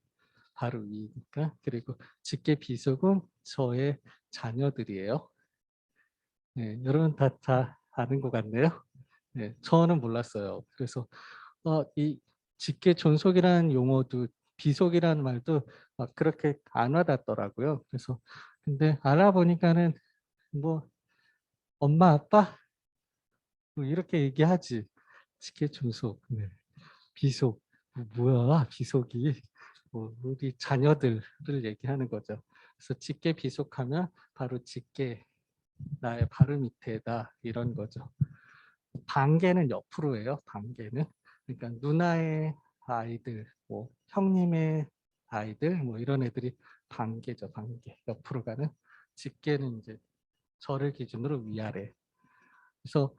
바로 위니까. 그리고 직계 비속은 저의 자녀들이에요. 네, 여러분 다 아는 것 같네요. 네, 저는 몰랐어요. 그래서 이 직계 존속이라는 용어도 비속이라는 말도 막 그렇게 안 와닿더라고요. 그래서 근데 알아보니까는 뭐 엄마 아빠 뭐 이렇게 얘기하지. 직계 존속, 네. 비속 뭐야 비속이 우리 자녀들을 얘기하는 거죠. 그래서 직계 비속하면 바로 직계 나의 바로 밑에다 이런 거죠. 반개는 옆으로예요. 반개는 그러니까 누나의 아이들, 뭐 형님의 아이들, 뭐 이런 애들이 반개죠. 반개 옆으로 가는. 직계는 이제 저를 기준으로 위아래. 그래서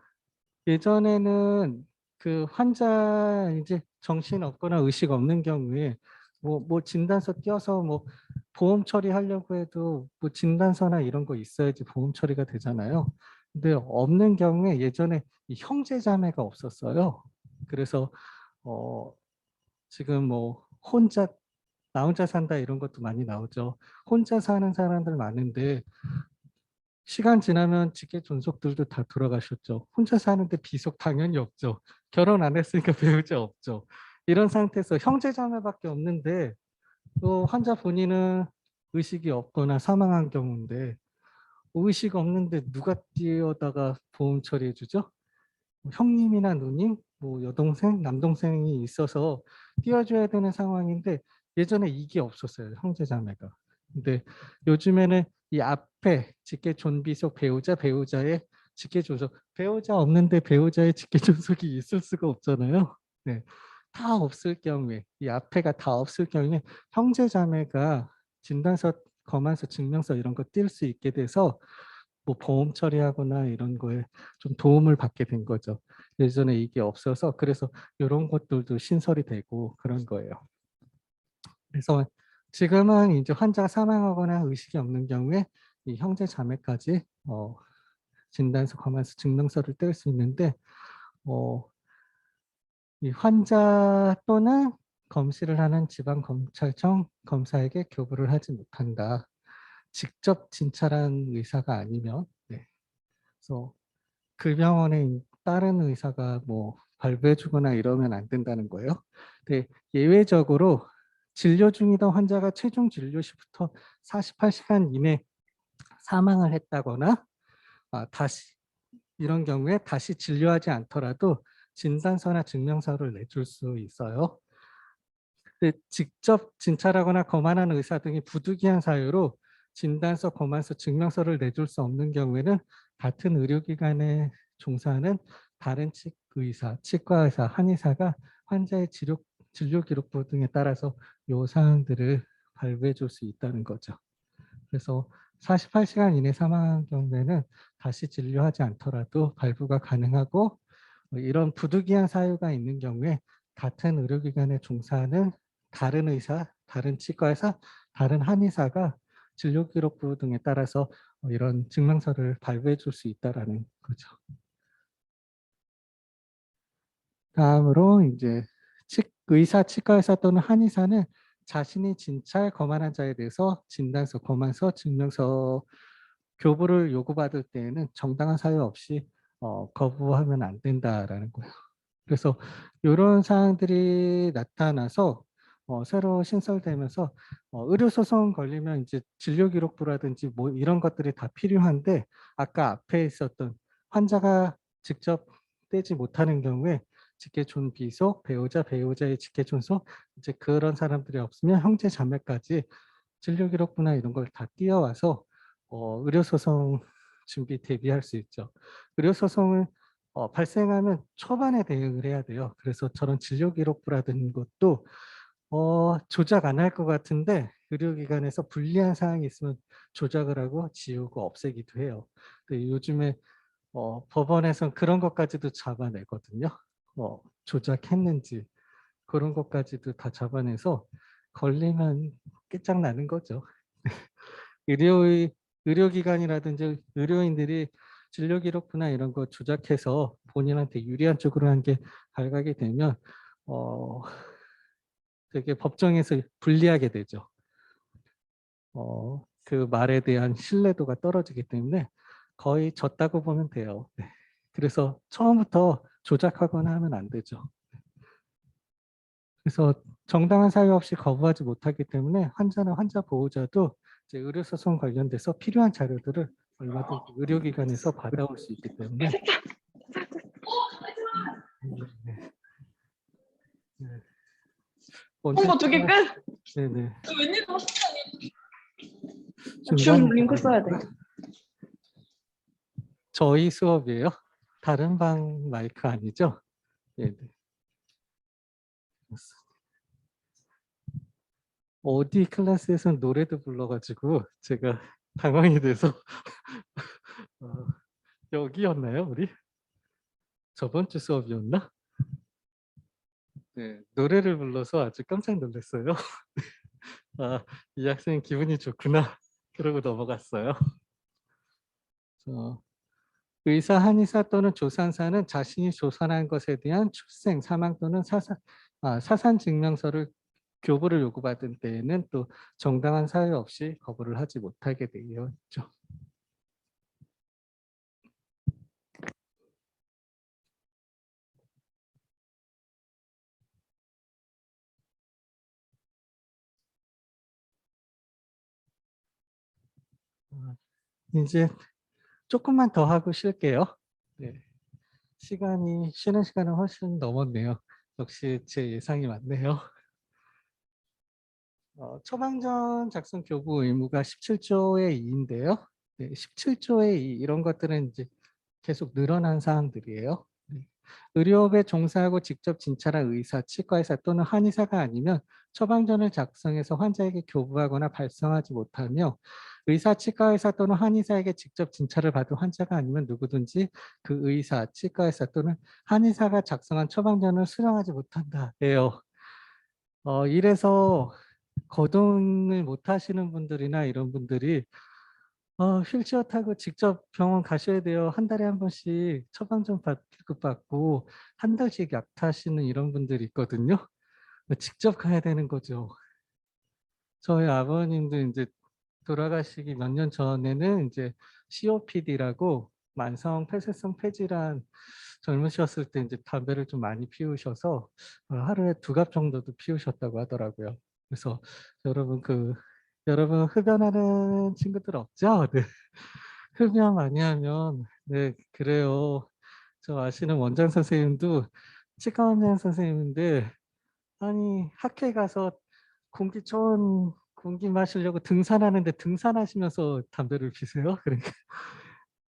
예전에는 그 환자 이제 정신 없거나 의식 없는 경우에 뭐 진단서 띄어서 뭐 보험 처리하려고 해도 뭐 진단서나 이런 거 있어야지 보험 처리가 되잖아요. 근데 없는 경우에 예전에 이 형제 자매가 없었어요. 그래서 어 지금 뭐 나 혼자 산다 이런 것도 많이 나오죠. 혼자 사는 사람들 많은데 시간 지나면 직계 존속들도 다 돌아가셨죠. 혼자 사는데 비속 당연히 없죠. 결혼 안 했으니까 배우자 없죠. 이런 상태에서 형제자매밖에 없는데 또 환자 본인은 의식이 없거나 사망한 경우인데 의식 없는데 누가 뛰어다가 보험 처리해 주죠? 뭐 형님이나 누님, 뭐 여동생, 남동생이 있어서 띄워줘야 되는 상황인데 예전에 이게 없었어요. 형제자매가. 근데 요즘에는 이 앞에 직계존비속 배우자, 배우자의 직계존속, 배우자 없는데 배우자의 직계존속이 있을 수가 없잖아요. 네. 다 없을 경우에, 이 앞에가 다 없을 경우에 형제자매가 진단서, 검안서, 증명서 이런 거 띌 수 있게 돼서 뭐 보험 처리하거나 이런 거에 좀 도움을 받게 된 거죠. 예전에 이게 없어서 그래서 이런 것들도 신설이 되고 그런 거예요. 그래서 지금은 이제 환자가 사망하거나 의식이 없는 경우에 이 형제 자매까지 진단서, 검안서, 증명서를 뗄 수 있는데 어, 이 환자 또는 검시를 하는 지방검찰청 검사에게 교부를 하지 못한다. 직접 진찰한 의사가 아니면 네. 그래서 그 병원에 다른 의사가 뭐 발부해주거나 이러면 안 된다는 거예요. 근데 예외적으로 진료 중이던 환자가 최종 진료 시부터 48시간 이내 사망을 했다거나 다시 이런 경우에 다시 진료하지 않더라도 진단서나 증명서를 내줄 수 있어요. 근데 직접 진찰하거나 검안하는 의사 등이 부득이한 사유로 진단서, 검안서, 증명서를 내줄 수 없는 경우에는 같은 의료기관에 종사하는 다른 의사, 치과의사, 한의사가 환자의 진료 기록부 등에 따라서 요 사항들을 발부해 줄 수 있다는 거죠. 그래서 48시간 이내 사망한 경우에는 다시 진료하지 않더라도 발부가 가능하고, 이런 부득이한 사유가 있는 경우에 같은 의료기관에 종사하는 다른 의사, 다른 치과의사, 다른 한의사가 진료기록부 등에 따라서 이런 증명서를 발부해 줄 수 있다는 거죠. 다음으로 이제 의사, 치과의사 또는 한의사는 자신이 진찰 검안한 자에 대해서 진단서, 검안서, 증명서 교부를 요구받을 때에는 정당한 사유 없이 거부하면 안 된다라는 거예요. 그래서 이런 사항들이 나타나서 새로 신설되면서 의료소송 걸리면 이제 진료기록부라든지 뭐 이런 것들이 다 필요한데, 아까 앞에 있었던 환자가 직접 떼지 못하는 경우에 직계존 비속, 배우자의 직계존속, 이제 그런 사람들이 없으면 형제 자매까지 진료기록부나 이런 걸 다 띄어와서 의료소송 준비 대비할 수 있죠. 의료소송을 발생하면 초반에 대응을 해야 돼요. 그래서 저런 진료기록부라든 것도 조작 안 할 것 같은데 의료기관에서 불리한 사항이 있으면 조작을 하고 지우고 없애기도 해요. 근데 요즘에 법원에서는 그런 것까지도 잡아내거든요. 조작했는지 그런 것까지도 다 잡아내서 걸리면 끝장나는 거죠. 의료기관이라든지 의료인들이 진료기록부나 이런 거 조작해서 본인한테 유리한 쪽으로 한 게 발각이 되면 되게 법정에서 불리하게 되죠. 그 말에 대한 신뢰도가 떨어지기 때문에 거의 졌다고 보면 돼요. 네. 그래서 처음부터 조작하거나 하면 안 되죠. 그래서 정당한 사유 없이 거부하지 못하기 때문에 환자나 환자 보호자도 이제 의료소송 관련돼서 필요한 자료들을 얼마든지 의료기관에서 받아올 수 있기 때문에 네. 네. 홍보 두 개 끝. 네네. 줌 링크 써야 돼. 저희 수업이에요. 다른 방 마이크 아니죠? 네네. 어디 클래스에서는 노래도 불러가지고 제가 당황이 돼서 여기였나요, 우리? 저번 주 수업이었나? 네, 노래를 불러서 아주 깜짝 놀랐어요. 이 학생 기분이 좋구나. 그러고 넘어갔어요. 의사, 한의사 또는 조산사는 자신이 조산한 것에 대한 출생, 사망 또는 사산 증명서를 교부를 요구받은 때에는 또 정당한 사유 없이 거부를 하지 못하게 되어 있죠. 이제 조금만 더 하고 쉴게요. 네. 쉬는 시간은 훨씬 넘었네요. 역시 제 예상이 맞네요. 처방전 작성 교부 의무가 17조의 2인데요. 네, 17조의 2 이런 것들은 이제 계속 늘어난 사항들이에요. 네. 의료업에 종사하고 직접 진찰한 의사, 치과의사 또는 한의사가 아니면 처방전을 작성해서 환자에게 교부하거나 발송하지 못하며, 의사, 치과의사 또는 한의사에게 직접 진찰을 받은 환자가 아니면 누구든지 그 의사, 치과의사 또는 한의사가 작성한 처방전을 수령하지 못한다예요. 이래서 거동을 못 하시는 분들이나 이런 분들이 휠체어 타고 직접 병원 가셔야 돼요. 한 달에 한 번씩 처방전 발급받고 한 달씩 약 타시는 이런 분들이 있거든요. 직접 가야 되는 거죠. 저희 아버님도 이제 돌아가시기 몇 년 전에는 이제 COPD라고 만성 폐쇄성 폐질환, 젊으셨을 때 이제 담배를 좀 많이 피우셔서 하루에 2갑 정도도 피우셨다고 하더라고요. 그래서 여러분 여러분 흡연하는 친구들 없죠? 네. 흡연 많이 하면 네 그래요. 저 아시는 원장 선생님도 치과 원장 선생님인데 아니 학회 가서 공기 좋은 공기 마시려고 등산하는데 등산하시면서 담배를 피세요? 그러니까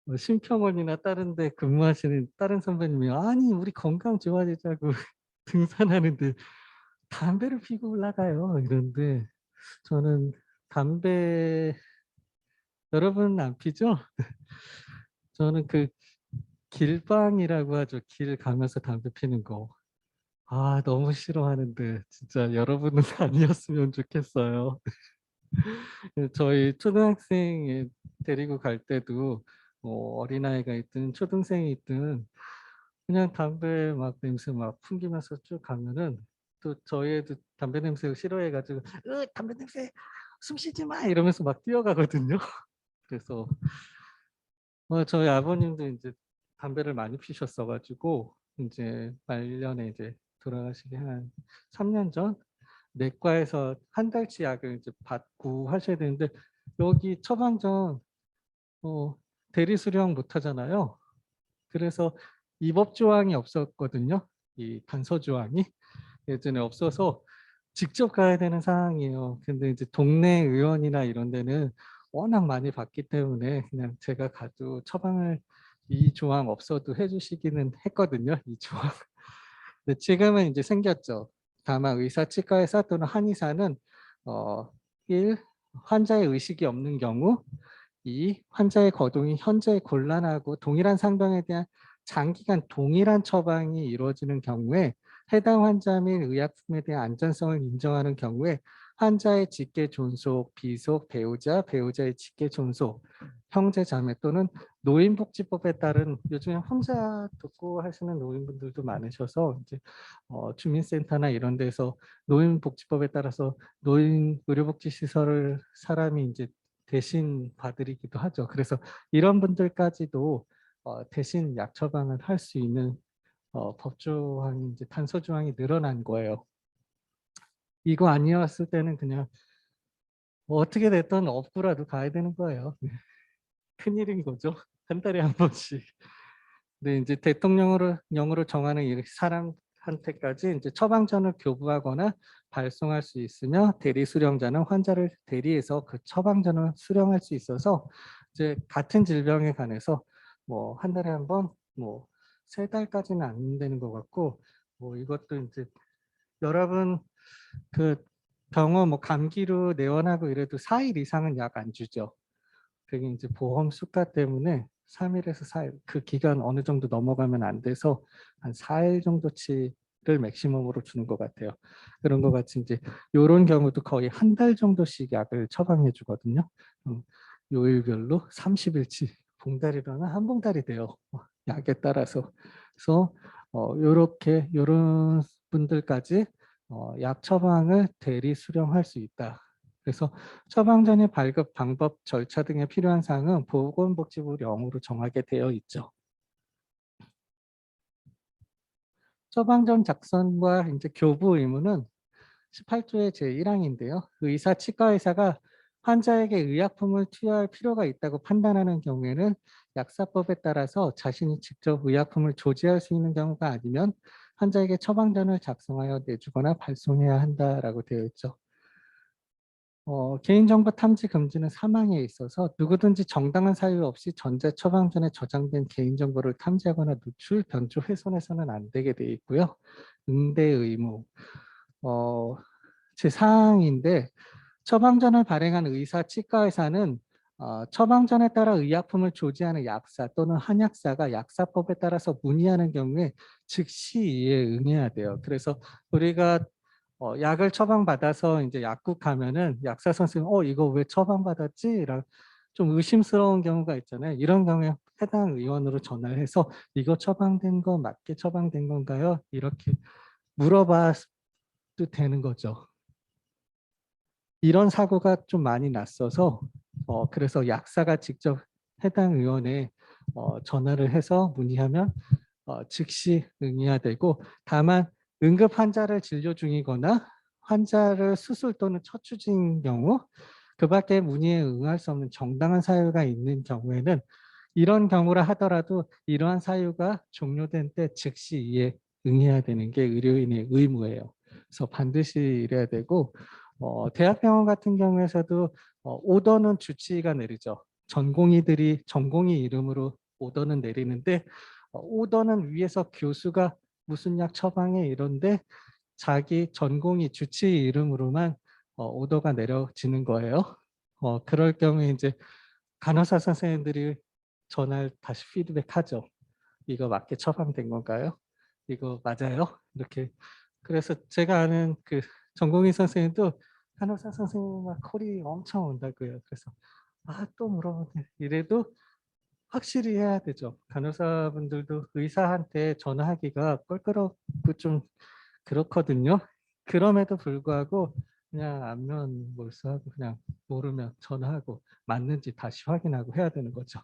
뭐 심평원이나 다른 데 근무하시는 다른 선배님이 "아니 우리 건강 좋아지자고 등산하는데 담배를 피고 올라가요." 이러는데 저는 담배 여러분 안 피죠? 저는 그 길방이라고 하죠. 길 가면서 담배 피는 거. 아 너무 싫어하는데 진짜 여러분은 아니었으면 좋겠어요. 저희 초등학생 데리고 갈 때도 뭐 어린아이가 있든 초등생이 있든 그냥 담배 막 냄새 막 풍기면서 쭉 가면은 또 저희 애도 담배 냄새 싫어해 가지고 "으 담배 냄새 숨 쉬지 마." 이러면서 막 뛰어가거든요. 그래서 저희 아버님도 인제 담배를 많이 피셨어 가지고 인제 말년에 이제 돌아가시기 한 3년 전 내과에서 한 달치 약을 이제 받고 하셔야 되는데 여기 처방전 어 대리 수령 못 하잖아요. 그래서 위법 조항이 없었거든요. 이 단서 조항이 예전에 없어서 직접 가야 되는 상황이에요. 근데 이제 동네 의원이나 이런 데는 워낙 많이 받기 때문에 그냥 제가 가도 처방을 이 조항 없어도 해 주시기는 했거든요, 이 조항. 근데 지금은 이제 생겼죠. 다만 의사, 치과의사 또는 한의사는 어 1 환자의 의식이 없는 경우 2 환자의 거동이 현저히 곤란하고 동일한 상병에 대한 장기간 동일한 처방이 이루어지는 경우에 해당 환자 및 의약품에 대한 안전성을 인정하는 경우에 환자의 직계 존속, 비속, 배우자, 배우자의 직계 존속, 형제 자매 또는 노인복지법에 따른 요즘에 혼자 듣고 하시는 노인분들도 많으셔서 이제 주민센터나 이런 데서 노인복지법에 따라서 노인 의료복지 시설을 사람이 이제 대신 봐드리기도 하죠. 그래서 이런 분들까지도 대신 약 처방을 할 수 있는 법조항이 이제 단서 조항이 늘어난 거예요. 이거 아니었을 때는 그냥 뭐 어떻게 됐든 업구라도 가야 되는 거예요. 네. 큰일인 거죠. 한 달에 한 번씩. 근데 인제 대통령령으로 정하는 이 사람한테까지 인제 처방전을 교부하거나 발송할 수 있으며 대리 수령자는 환자를 대리해서 그 처방전을 수령할 수 있어서 이제 같은 질병에 관해서 뭐 한 달에 한 번 뭐 3 달까지는 안 되는 것 같고 뭐 이것도 인제 여러분 그 병원 뭐 감기로 내원하고 이래도 4일 이상은 약 안 주죠. 그게 인제 보험 수가 때문에 3 일에서 4일 그 기간 어느 정도 넘어가면 안 돼서 한 4일 정도치를 맥시멈으로 주는 것 같아요. 그런 것 같이 인제 요런 경우도 거의 한 달 정도씩 약을 처방해 주거든요. 요일별로 30 일치 봉달이라나 한 봉달이 돼요, 약에 따라서. 그래서 요렇게 요런 분들까지 약 처방을 대리 수령할 수 있다. 그래서 처방전의 발급 방법, 절차 등에 필요한 사항은 보건복지부 령으로 정하게 되어 있죠. 처방전 작성과 인제 교부 의무는 18조의 제1항인데요. 의사, 치과의사가 환자에게 의약품을 투여할 필요가 있다고 판단하는 경우에는 약사법에 따라서 자신이 직접 의약품을 조제할 수 있는 경우가 아니면 환자에게 처방전을 작성하여 내주거나 발송해야 한다라고 되어 있죠. 개인정보 탐지 금지는 사망에 있어서 누구든지 정당한 사유 없이 전자 처방전에 저장된 개인정보를 탐지하거나 누출, 변조, 훼손해서는 안 되게 되어 있고요. 응대 의무 제 사항인데 처방전을 발행한 의사, 치과의사는 처방전에 따라 의약품을 조제하는 약사 또는 한약사가 약사법에 따라서 문의하는 경우에 즉시 이에 응해야 돼요. 그래서 우리가 약을 처방받아서 인제 약국 가면은 약사 선생님 이거 왜 처방받았지?" 이런 좀 의심스러운 경우가 있잖아요. 이런 경우에 해당 의원으로 전화를 해서 "이거 처방된 거 맞게 처방된 건가요?" 이렇게 물어봐도 되는 거죠. 이런 사고가 좀 많이 났어서 그래서 약사가 직접 해당 의원에 전화를 해서 문의하면 즉시 응해야 되고 다만 응급 환자를 진료 중이거나 환자를 수술 또는 처치 중인 경우 그 밖에 문의에 응할 수 없는 정당한 사유가 있는 경우에는 이런 경우라 하더라도 이러한 사유가 종료된 때 즉시 이에 응해야 되는 게 의료인의 의무예요. 그래서 반드시 이래야 되고 대학병원 같은 경우에서도 오더는 주치의가 내리죠. 전공의 이름으로 오더는 내리는데 오더는 위에서 교수가 무슨 약 처방해 이런데 자기 전공의 주치의 이름으로만 오더가 내려지는 거예요. 그럴 경우에 이제 간호사 선생님들이 전화를 다시 피드백하죠. 이거 맞게 처방된 건가요? 이거 맞아요? 이렇게. 그래서 제가 아는 그 전공의 선생님도 간호사 선생님과 콜이 엄청 온다고요. 그래서 또 물어보네. 이래도 확실히 해야 되죠. 간호사분들도 의사한테 전화하기가 껄끄럽고 좀 그렇거든요. 그럼에도 불구하고 그냥 안면 몰수하고 그냥 모르면 전화하고 맞는지 다시 확인하고 해야 되는 거죠.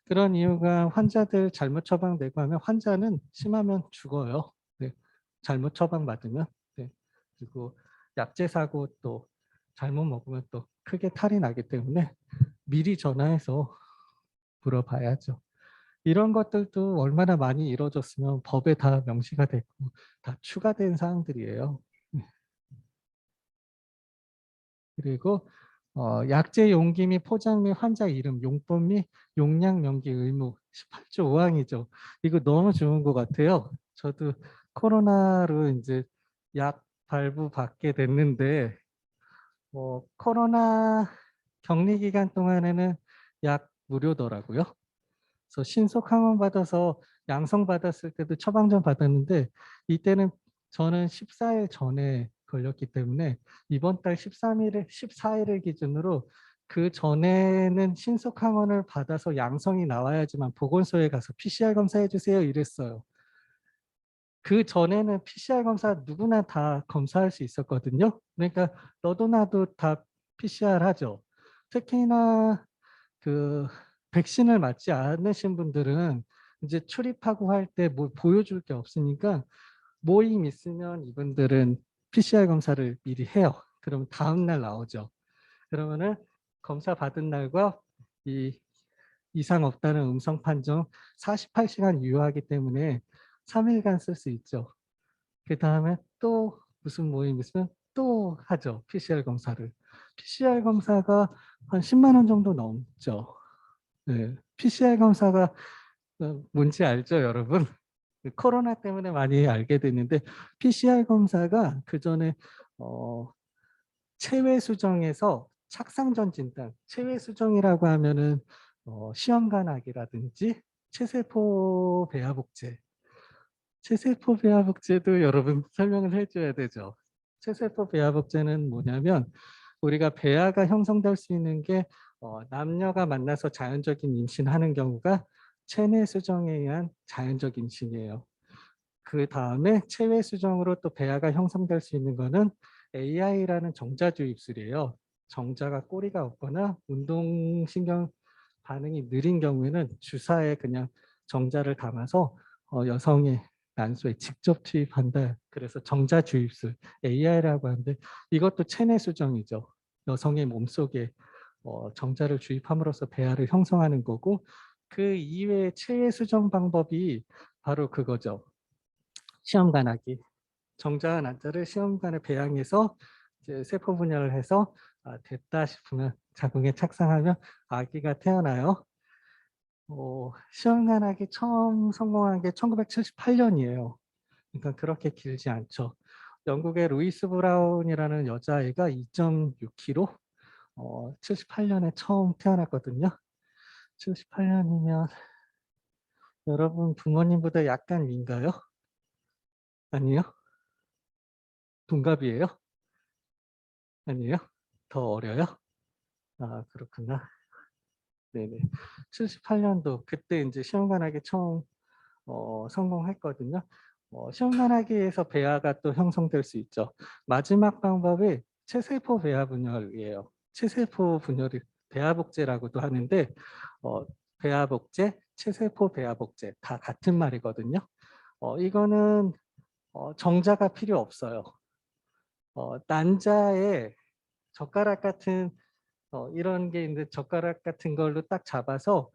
그런 이유가 환자들 잘못 처방되고 하면 환자는 심하면 죽어요. 네. 잘못 처방받으면. 네. 그리고 약제 사고 또 잘못 먹으면 또 크게 탈이 나기 때문에 미리 전화해서 물어봐야죠. 이런 것들도 얼마나 많이 이루어졌으면 법에 다 명시가 됐고 다 추가된 사항들이에요. 그리고 약제 용기 및 포장 및 환자 이름, 용법 및 용량 명기 의무 18조 5항이죠. 이거 너무 좋은 것 같아요. 저도 코로나로 이제 약 발부 받게 됐는데 코로나 격리 기간 동안에는 약 무료더라고요. 그래서 신속 항원 받아서 양성 받았을 때도 처방전 받았는데 이때는 저는 14일 전에 걸렸기 때문에 이번 달 14일을 기준으로 그 전에는 신속 항원을 받아서 양성이 나와야지만 보건소에 가서 PCR 검사해 주세요 이랬어요. 그 전에는 PCR 검사 누구나 다 검사할 수 있었거든요. 그러니까 너도 나도 다 PCR 하죠. 특히나 그 백신을 맞지 않으신 분들은 이제 출입하고 할 때 뭘 보여줄 게 없으니까 모임 있으면 이분들은 PCR 검사를 미리 해요. 그럼 다음 날 나오죠. 그러면은 검사 받은 날과 이 이상 없다는 음성 판정 48시간 유효하기 때문에 3일간 쓸 수 있죠. 그 다음에 또 무슨 모임 있으면 또 하죠. PCR 검사를. PCR 검사가 한 10만 원 정도 넘죠. 네. PCR 검사가 뭔지 알죠, 여러분? 그 코로나 때문에 많이 알게 됐는데 PCR 검사가 그 전에 체외 수정에서 착상전 진단, 체외 수정이라고 하면은 시험관악이라든지 체세포 배아복제, 체세포 배아복제도 여러분 설명을 해줘야 되죠. 체세포 배아복제는 뭐냐면 우리가 배아가 형성될 수 있는 게 남녀가 만나서 자연적인 임신하는 경우가 체내 수정에 의한 자연적 임신이에요. 그 다음에 체외 수정으로 또 배아가 형성될 수 있는 거는 AI라는 정자주 입술이에요. 정자가 꼬리가 없거나 운동신경 반응이 느린 경우에는 주사에 그냥 정자를 담아서 여성의 난소에 직접 투입한다. 그래서 정자주입술 AI라고 하는데 이것도 체내 수정이죠. 여성의 몸속에 정자를 주입함으로써 배아를 형성하는 거고 그 이외의 체외 수정 방법이 바로 그거죠. 시험관하기. 정자와 난자를 시험관에 배양해서 이제 세포 분열을 해서 됐다 싶으면 자궁에 착상하면 아기가 태어나요. 시험관하기 처음 성공한 게 1978년이에요. 그러니까 그렇게 길지 않죠. 영국의 루이스 브라운이라는 여자아이가 2.6kg 78년에 처음 태어났거든요. 78년이면 여러분 부모님보다 약간 위인가요? 아니요? 동갑이에요? 아니에요? 더 어려요? 그렇구나. 네네. 78년도 그때 이제 시험관하기 처음 성공했거든요. 시험관하기에서 배아가 또 형성될 수 있죠. 마지막 방법이 체세포 배아 분열이에요. 체세포 분열이 배아복제라고도 하는데 배아복제, 체세포 배아복제 다 같은 말이거든요. 이거는 정자가 필요 없어요. 난자에 젓가락 같은 이런 게 있는데 젓가락 같은 걸로 딱 잡아서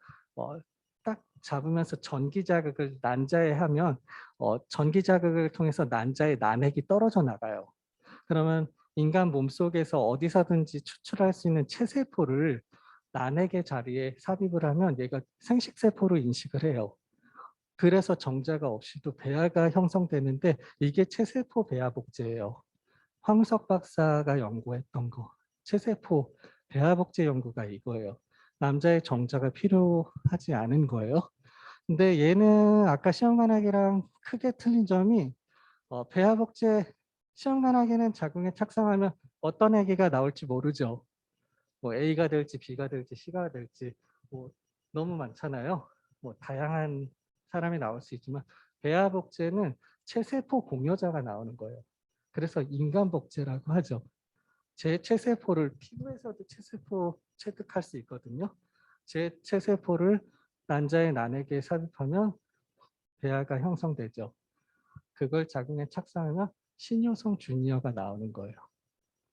딱 잡으면서 전기 자극을 난자에 하면 전기 자극을 통해서 난자의 난핵이 떨어져 나가요. 그러면 인간 몸속에서 어디서든지 추출할 수 있는 체세포를 난핵의 자리에 삽입을 하면 얘가 생식세포로 인식을 해요. 그래서 정자가 없이도 배아가 형성되는데 이게 체세포 배아복제예요. 황석 박사가 연구했던 거. 체세포 배아복제 연구가 이거예요. 남자의 정자가 필요하지 않은 거예요. 근데 얘는 아까 시험관악이랑 크게 틀린 점이 배아복제 시험관악에는 자궁에 착상하면 어떤 아기가 나올지 모르죠. 뭐 A가 될지 B가 될지 C가 될지 뭐 너무 많잖아요. 뭐 다양한 사람이 나올 수 있지만 배아복제는 체세포 공여자가 나오는 거예요. 그래서 인간복제라고 하죠. 제 체세포를 피부에서도 체세포 체득할 수 있거든요. 제 체세포를 난자의 난에게 삽입하면 배아가 형성되죠. 그걸 자궁에 착상하면 신효성 주니어가 나오는 거예요.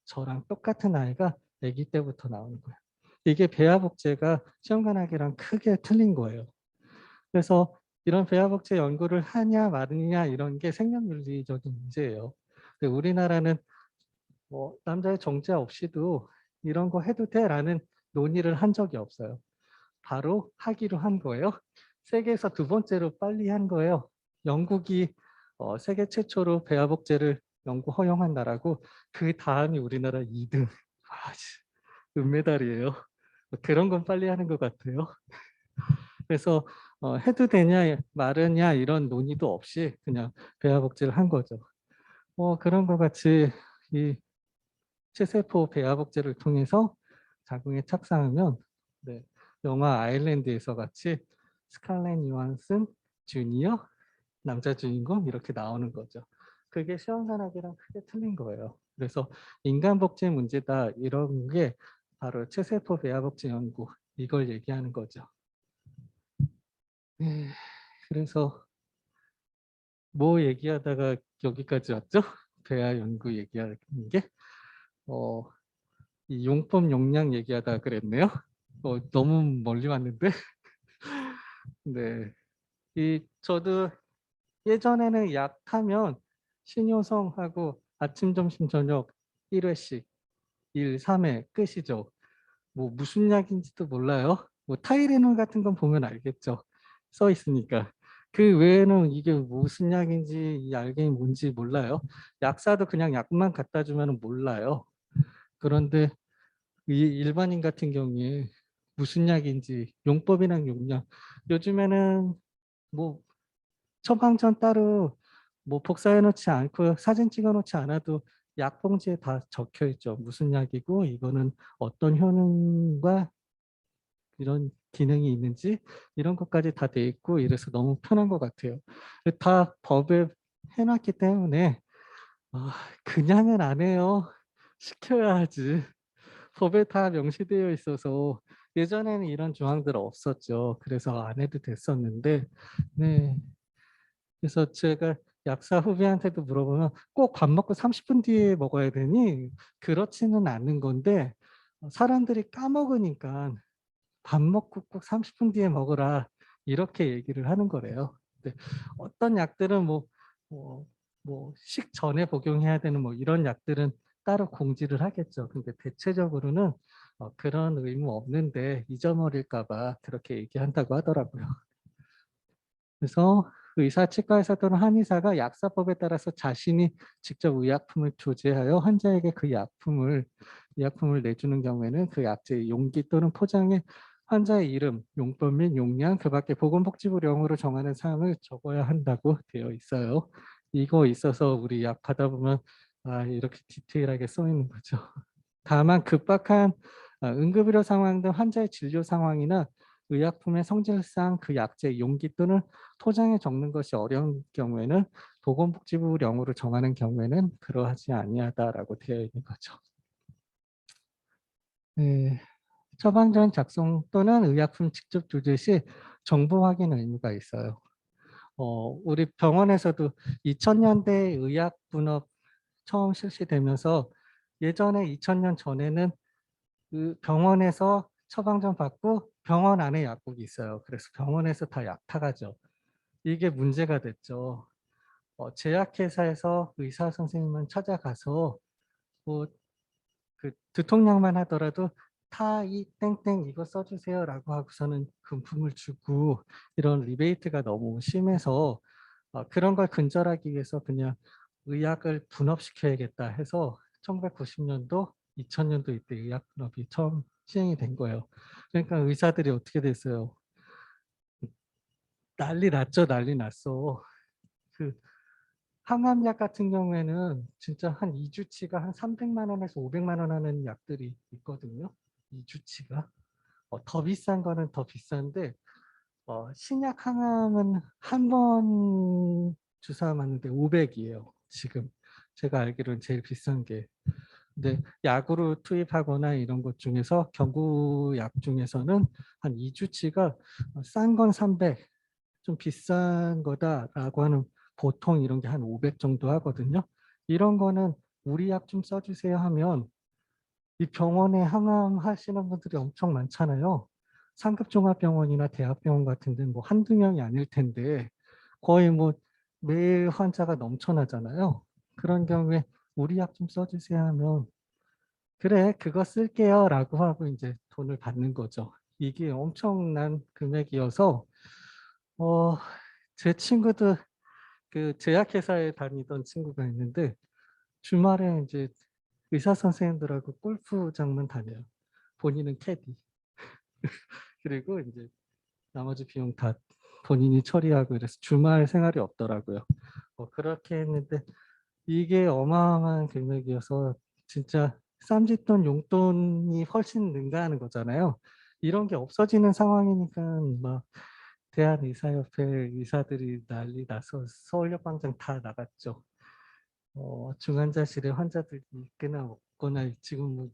저랑 똑같은 아이가 아기 때부터 나오는 거예요. 이게 배아복제가 시험관악이랑 크게 틀린 거예요. 그래서 이런 배아복제 연구를 하냐 마느냐 이런 게 생명윤리적인 문제예요. 근데 우리나라는 뭐 남자의 정자 없이도 이런 거 해도 돼라는 논의를 한 적이 없어요. 바로 하기로 한 거예요. 세계에서 두 번째로 빨리 한 거예요. 영국이 세계 최초로 배아복제를 연구 허용한 나라고 그 다음이 우리나라 2등. 아, 은메달이에요. 그런 건 빨리 하는 것 같아요. 그래서 해도 되냐 마르냐 이런 논의도 없이 그냥 배아복제를 한 거죠. 그런 것 같이 이 체세포 배아복제를 통해서 자궁에 착상하면 네, 영화 아일랜드에서 같이 스칼렛 요한슨 주니어 남자 주인공 이렇게 나오는 거죠. 그게 시험관악이랑 크게 틀린 거예요. 그래서 인간복제 문제다 이런 게 바로 체세포 배아복제 연구 이걸 얘기하는 거죠. 그래서 뭐 얘기하다가 여기까지 왔죠? 배아 연구 얘기하는 게 이 용법 용량 얘기하다가 그랬네요. 너무 멀리 왔는데. 네. 저도 예전에는 약 타면 신효성하고 아침, 점심, 저녁 1회씩 1, 3회 끝이죠. 뭐 무슨 약인지도 몰라요. 뭐 타이레놀 같은 건 보면 알겠죠. 써 있으니까. 그 외에는 이게 무슨 약인지 이 알갱이 뭔지 몰라요. 약사도 그냥 약만 갖다 주면 몰라요. 그런데 이 일반인 같은 경우에 무슨 약인지 용법이랑 용량 요즘에는 뭐 처방전 따로 뭐 복사해 놓지 않고 사진 찍어 놓지 않아도 약 봉지에 다 적혀 있죠. 무슨 약이고 이거는 어떤 효능과 이런 기능이 있는지 이런 것까지 다 돼 있고 이래서 너무 편한 것 같아요. 다 법에 해놨기 때문에 그냥은 안 해요. 시켜야 하지. 법에 다 명시되어 있어서 예전에는 이런 조항들 없었죠. 그래서 안 해도 됐었는데 네. 그래서 제가 약사 후배한테도 물어보면 꼭 밥 먹고 30분 뒤에 먹어야 되니 그렇지는 않는 건데 사람들이 까먹으니까 밥 먹고 꼭 30분 뒤에 먹으라 이렇게 얘기를 하는 거래요. 근데 어떤 약들은 식 전에 복용해야 되는 뭐 이런 약들은 따로 공지를 하겠죠. 근데 대체적으로는 그런 의무 없는데 잊어버릴까 봐 그렇게 얘기한다고 하더라고요. 그래서 의사, 치과의사 또는 한의사가 약사법에 따라서 자신이 직접 의약품을 조제하여 환자에게 그 의약품을 내주는 경우에는 그 약제의 용기 또는 포장에 환자의 이름, 용법 및 용량, 그 밖에 보건복지부령으로 정하는 사항을 적어야 한다고 되어 있어요. 이거 있어서 우리 약 받아보면 이렇게 디테일하게 써 있는 거죠. 다만 급박한 응급의료 상황 등 환자의 진료 상황이나 의약품의 성질상 그 약제 용기 또는 토장에 적는 것이 어려운 경우에는 보건복지부령으로 정하는 경우에는 그러하지 아니하다라고 되어 있는 거죠. 네, 처방전 작성 또는 의약품 직접 조제 시 정보 확인 의무가 있어요. 우리 병원에서도 2000년대 의약분업 처음 실시되면서 예전에 2000년 전에는 그 병원에서 처방전 받고 병원 안에 약국이 있어요. 그래서 병원에서 다 약 타가죠. 이게 문제가 됐죠. 제약회사에서 의사 선생님만 찾아가서 뭐 그 두통약만 하더라도 타 이 땡땡 이거 써주세요라고 하고서는 금품을 주고 이런 리베이트가 너무 심해서 그런 걸 근절하기 위해서 그냥 의학을 분업시켜야겠다 해서 1990년도, 2000년도 이때 의학 분업이 처음 시행이 된 거예요. 그러니까 의사들이 어떻게 됐어요? 난리 났죠, 난리 났어. 그 항암약 같은 경우에는 진짜 한 2주치가 한 300만 원에서 500만 원 하는 약들이 있거든요. 2주치가. 더 비싼 거는 더 비싼데 신약 항암은 한 번 주사 맞는데 500이에요. 지금 제가 알기로는 제일 비싼 게. 근데 약으로 투입하거나 이런 것 중에서 경구약 중에서는 한 2주치가 싼 건 300, 좀 비싼 거다라고 하는 보통 이런 게 한 500 정도 하거든요. 이런 거는 우리 약 좀 써주세요 하면 이 병원에 항암하시는 분들이 엄청 많잖아요. 상급종합병원이나 대학병원 같은 데는 뭐 한두 명이 아닐 텐데 거의 뭐 매일 환자가 넘쳐나잖아요. 그런 경우에 우리 약 좀 써주세요 하면 그래 그거 쓸게요 라고 하고 이제 돈을 받는 거죠. 이게 엄청난 금액이어서 어, 제 친구도 그 제약회사에 다니던 친구가 있는데 주말에 이제 의사 선생님들하고 골프장만 다녀요. 본인은 캐디. 그리고 이제 나머지 비용 다 본인이 처리하고 이래서 주말 생활이 없더라고요. 그렇게 했는데 이게 어마어마한 금액이어서 진짜 쌈짓돈 용돈이 훨씬 능가하는 거잖아요. 이런 게 없어지는 상황이니까 막 대한의사협회 의사들이 난리 나서 서울역광장 다 나갔죠. 중환자실에 환자들이 있거나 없거나 지금 뭐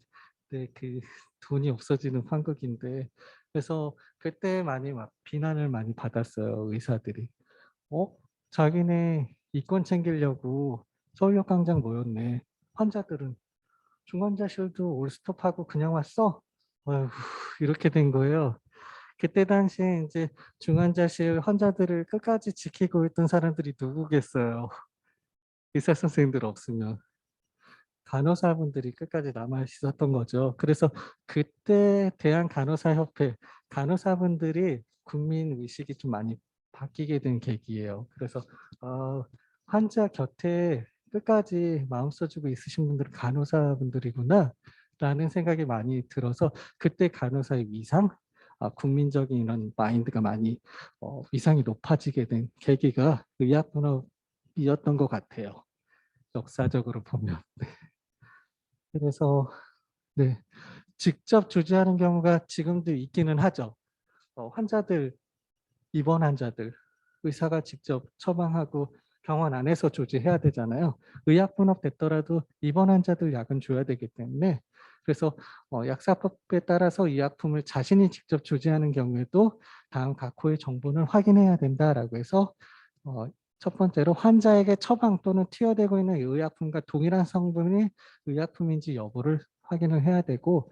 네, 그 돈이 없어지는 환극인데 그래서 그때 많이 막 비난을 많이 받았어요 의사들이. 자기네 이권 챙기려고 서울역 광장 모였네. 환자들은 중환자실도 올스톱하고 그냥 왔어. 어휴, 이렇게 된 거예요. 그때 당시에 이제 중환자실 환자들을 끝까지 지키고 있던 사람들이 누구겠어요. 의사 선생님들 없으면. 간호사분들이 끝까지 남아 있었던 거죠. 그래서 그때 대한간호사협회 간호사분들이 국민 의식이 좀 많이 바뀌게 된 계기예요. 그래서 환자 곁에 끝까지 마음 써주고 있으신 분들은 간호사분들이구나 라는 생각이 많이 들어서 그때 간호사의 위상, 국민적인 이런 마인드가 많이 위상이 높아지게 된 계기가 의학분업이었던 것 같아요. 역사적으로 보면. 그래서 네, 직접 조지하는 경우가 지금도 있기는 하죠. 환자들, 입원 환자들, 의사가 직접 처방하고 병원 안에서 조지해야 되잖아요. 의약분업 됐더라도 입원 환자들 약은 줘야 되기 때문에 그래서 약사법에 따라서 이 약품을 자신이 직접 조지하는 경우에도 다음 각호의 정보는 확인해야 된다라고 해서 첫 번째로 환자에게 처방 또는 투여되고 있는 의약품과 동일한 성분의 의약품인지 여부를 확인을 해야 되고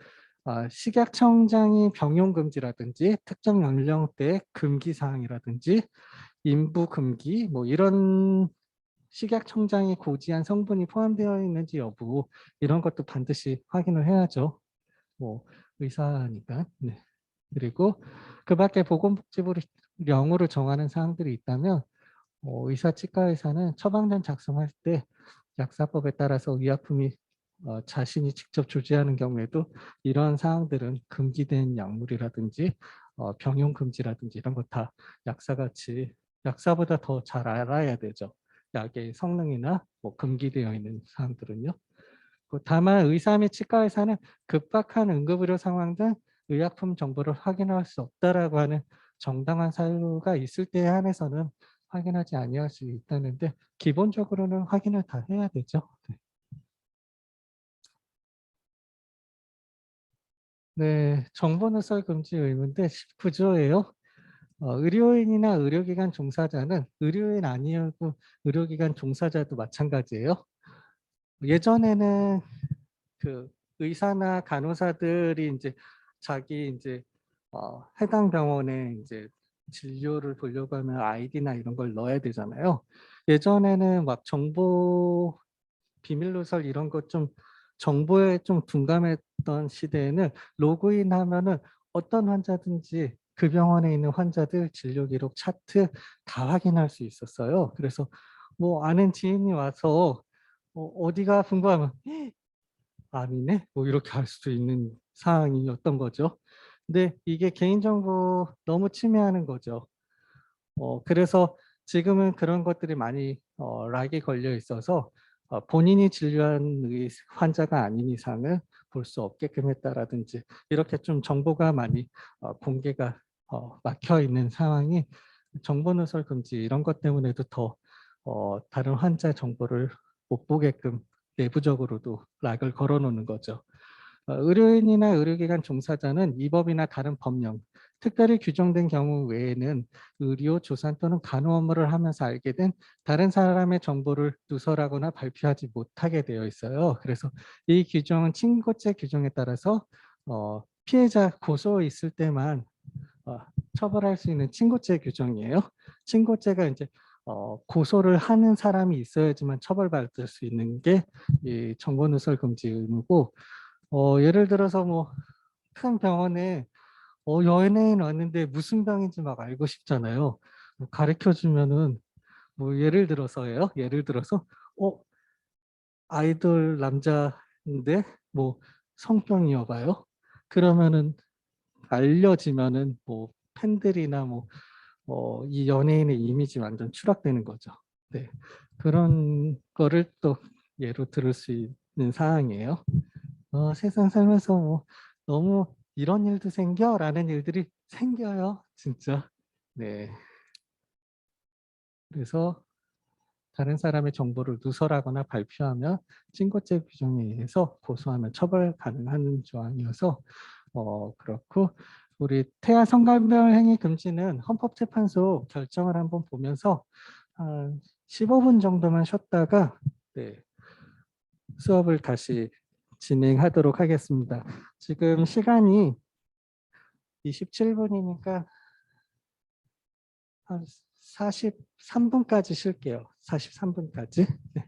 식약청장이 병용금지라든지 특정 연령대 금기사항이라든지 인부금기 뭐 이런 식약청장이 고지한 성분이 포함되어 있는지 여부 이런 것도 반드시 확인을 해야죠. 뭐 의사니까. 네. 그리고 그 밖에 보건복지부를 령으로 정하는 사항들이 있다면 의사, 치과 의사는 처방전 작성할 때 약사법에 따라서 의약품이 자신이 직접 조제하는 경우에도 이러한 사항들은 금기된 약물이라든지 병용 금지라든지 이런 거 다 약사같이 약사보다 더 잘 알아야 되죠. 약의 성능이나 뭐 금기되어 있는 사항들은요. 다만 의사 및 치과 의사는 급박한 응급의료 상황 등 의약품 정보를 확인할 수 없다라고 하는 정당한 사유가 있을 때에 한해서는 확인하지 아니할 수 있다는데 기본적으로는 확인을 다 해야 되죠. 네, 네, 정보 누설 금지 의무인데 19조예요. 의료인이나 의료기관 종사자는 의료인 아니고 의료기관 종사자도 마찬가지예요. 예전에는 그 의사나 간호사들이 이제 자기 이제 해당 병원에 이제 진료를 보려고 하면 아이디나 이런 걸 넣어야 되잖아요. 예전에는 막 정보 비밀 누설 이런 것 좀 정보에 좀 둔감했던 시대에는 로그인 하면은 어떤 환자든지 그 병원에 있는 환자들 진료 기록 차트 다 확인할 수 있었어요. 그래서 뭐 아는 지인이 와서 어디가 궁금하면 암이네? 뭐 이렇게 할 수도 있는 상황이었던 거죠. 근데 이게 개인정보 너무 침해하는 거죠. 그래서 지금은 그런 것들이 많이 락이 걸려 있어서 본인이 진료한 환자가 아닌 이상은 볼 수 없게끔 했다라든지 이렇게 좀 정보가 많이 공개가 막혀 있는 상황이 정보 누설 금지 이런 것 때문에도 더 다른 환자 정보를 못 보게끔 내부적으로도 락을 걸어 놓는 거죠. 의료인이나 의료기관 종사자는 이 법이나 다른 법령, 특별히 규정된 경우 외에는 의료, 조산 또는 간호 업무를 하면서 알게 된 다른 사람의 정보를 누설하거나 발표하지 못하게 되어 있어요. 그래서 이 규정은 친고죄 규정에 따라서 피해자 고소 있을 때만 처벌할 수 있는 친고죄 규정이에요. 친고죄가 이제 고소를 하는 사람이 있어야지만 처벌받을 수 있는 게 이 정보누설 금지 의무고, 예를 들어서 뭐 큰 병원에 연예인 왔는데 무슨 병인지 막 알고 싶잖아요. 뭐 가르쳐 주면은 뭐 예를 들어서예요. 예를 들어서 아이돌 남자인데 뭐 성병이어 봐요. 그러면은 알려지면은 뭐 팬들이나 뭐 이 연예인의 이미지 완전 추락되는 거죠. 네. 그런 거를 또 예로 들을 수 있는 상황이에요. 세상 살면서 뭐 너무 이런 일도 생겨라는 일들이 생겨요, 진짜. 네. 그래서 다른 사람의 정보를 누설하거나 발표하면 친고죄 규정에 의해서 고소하면 처벌 가능한 조항이어서 그렇고, 우리 태아 성관별 행위 금지는 헌법재판소 결정을 한번 보면서 한 15분 정도만 쉬었다가 네, 수업을 다시 진행하도록 하겠습니다. 지금 시간이 27분이니까 한 43분까지 쉴게요. 43분까지. 네.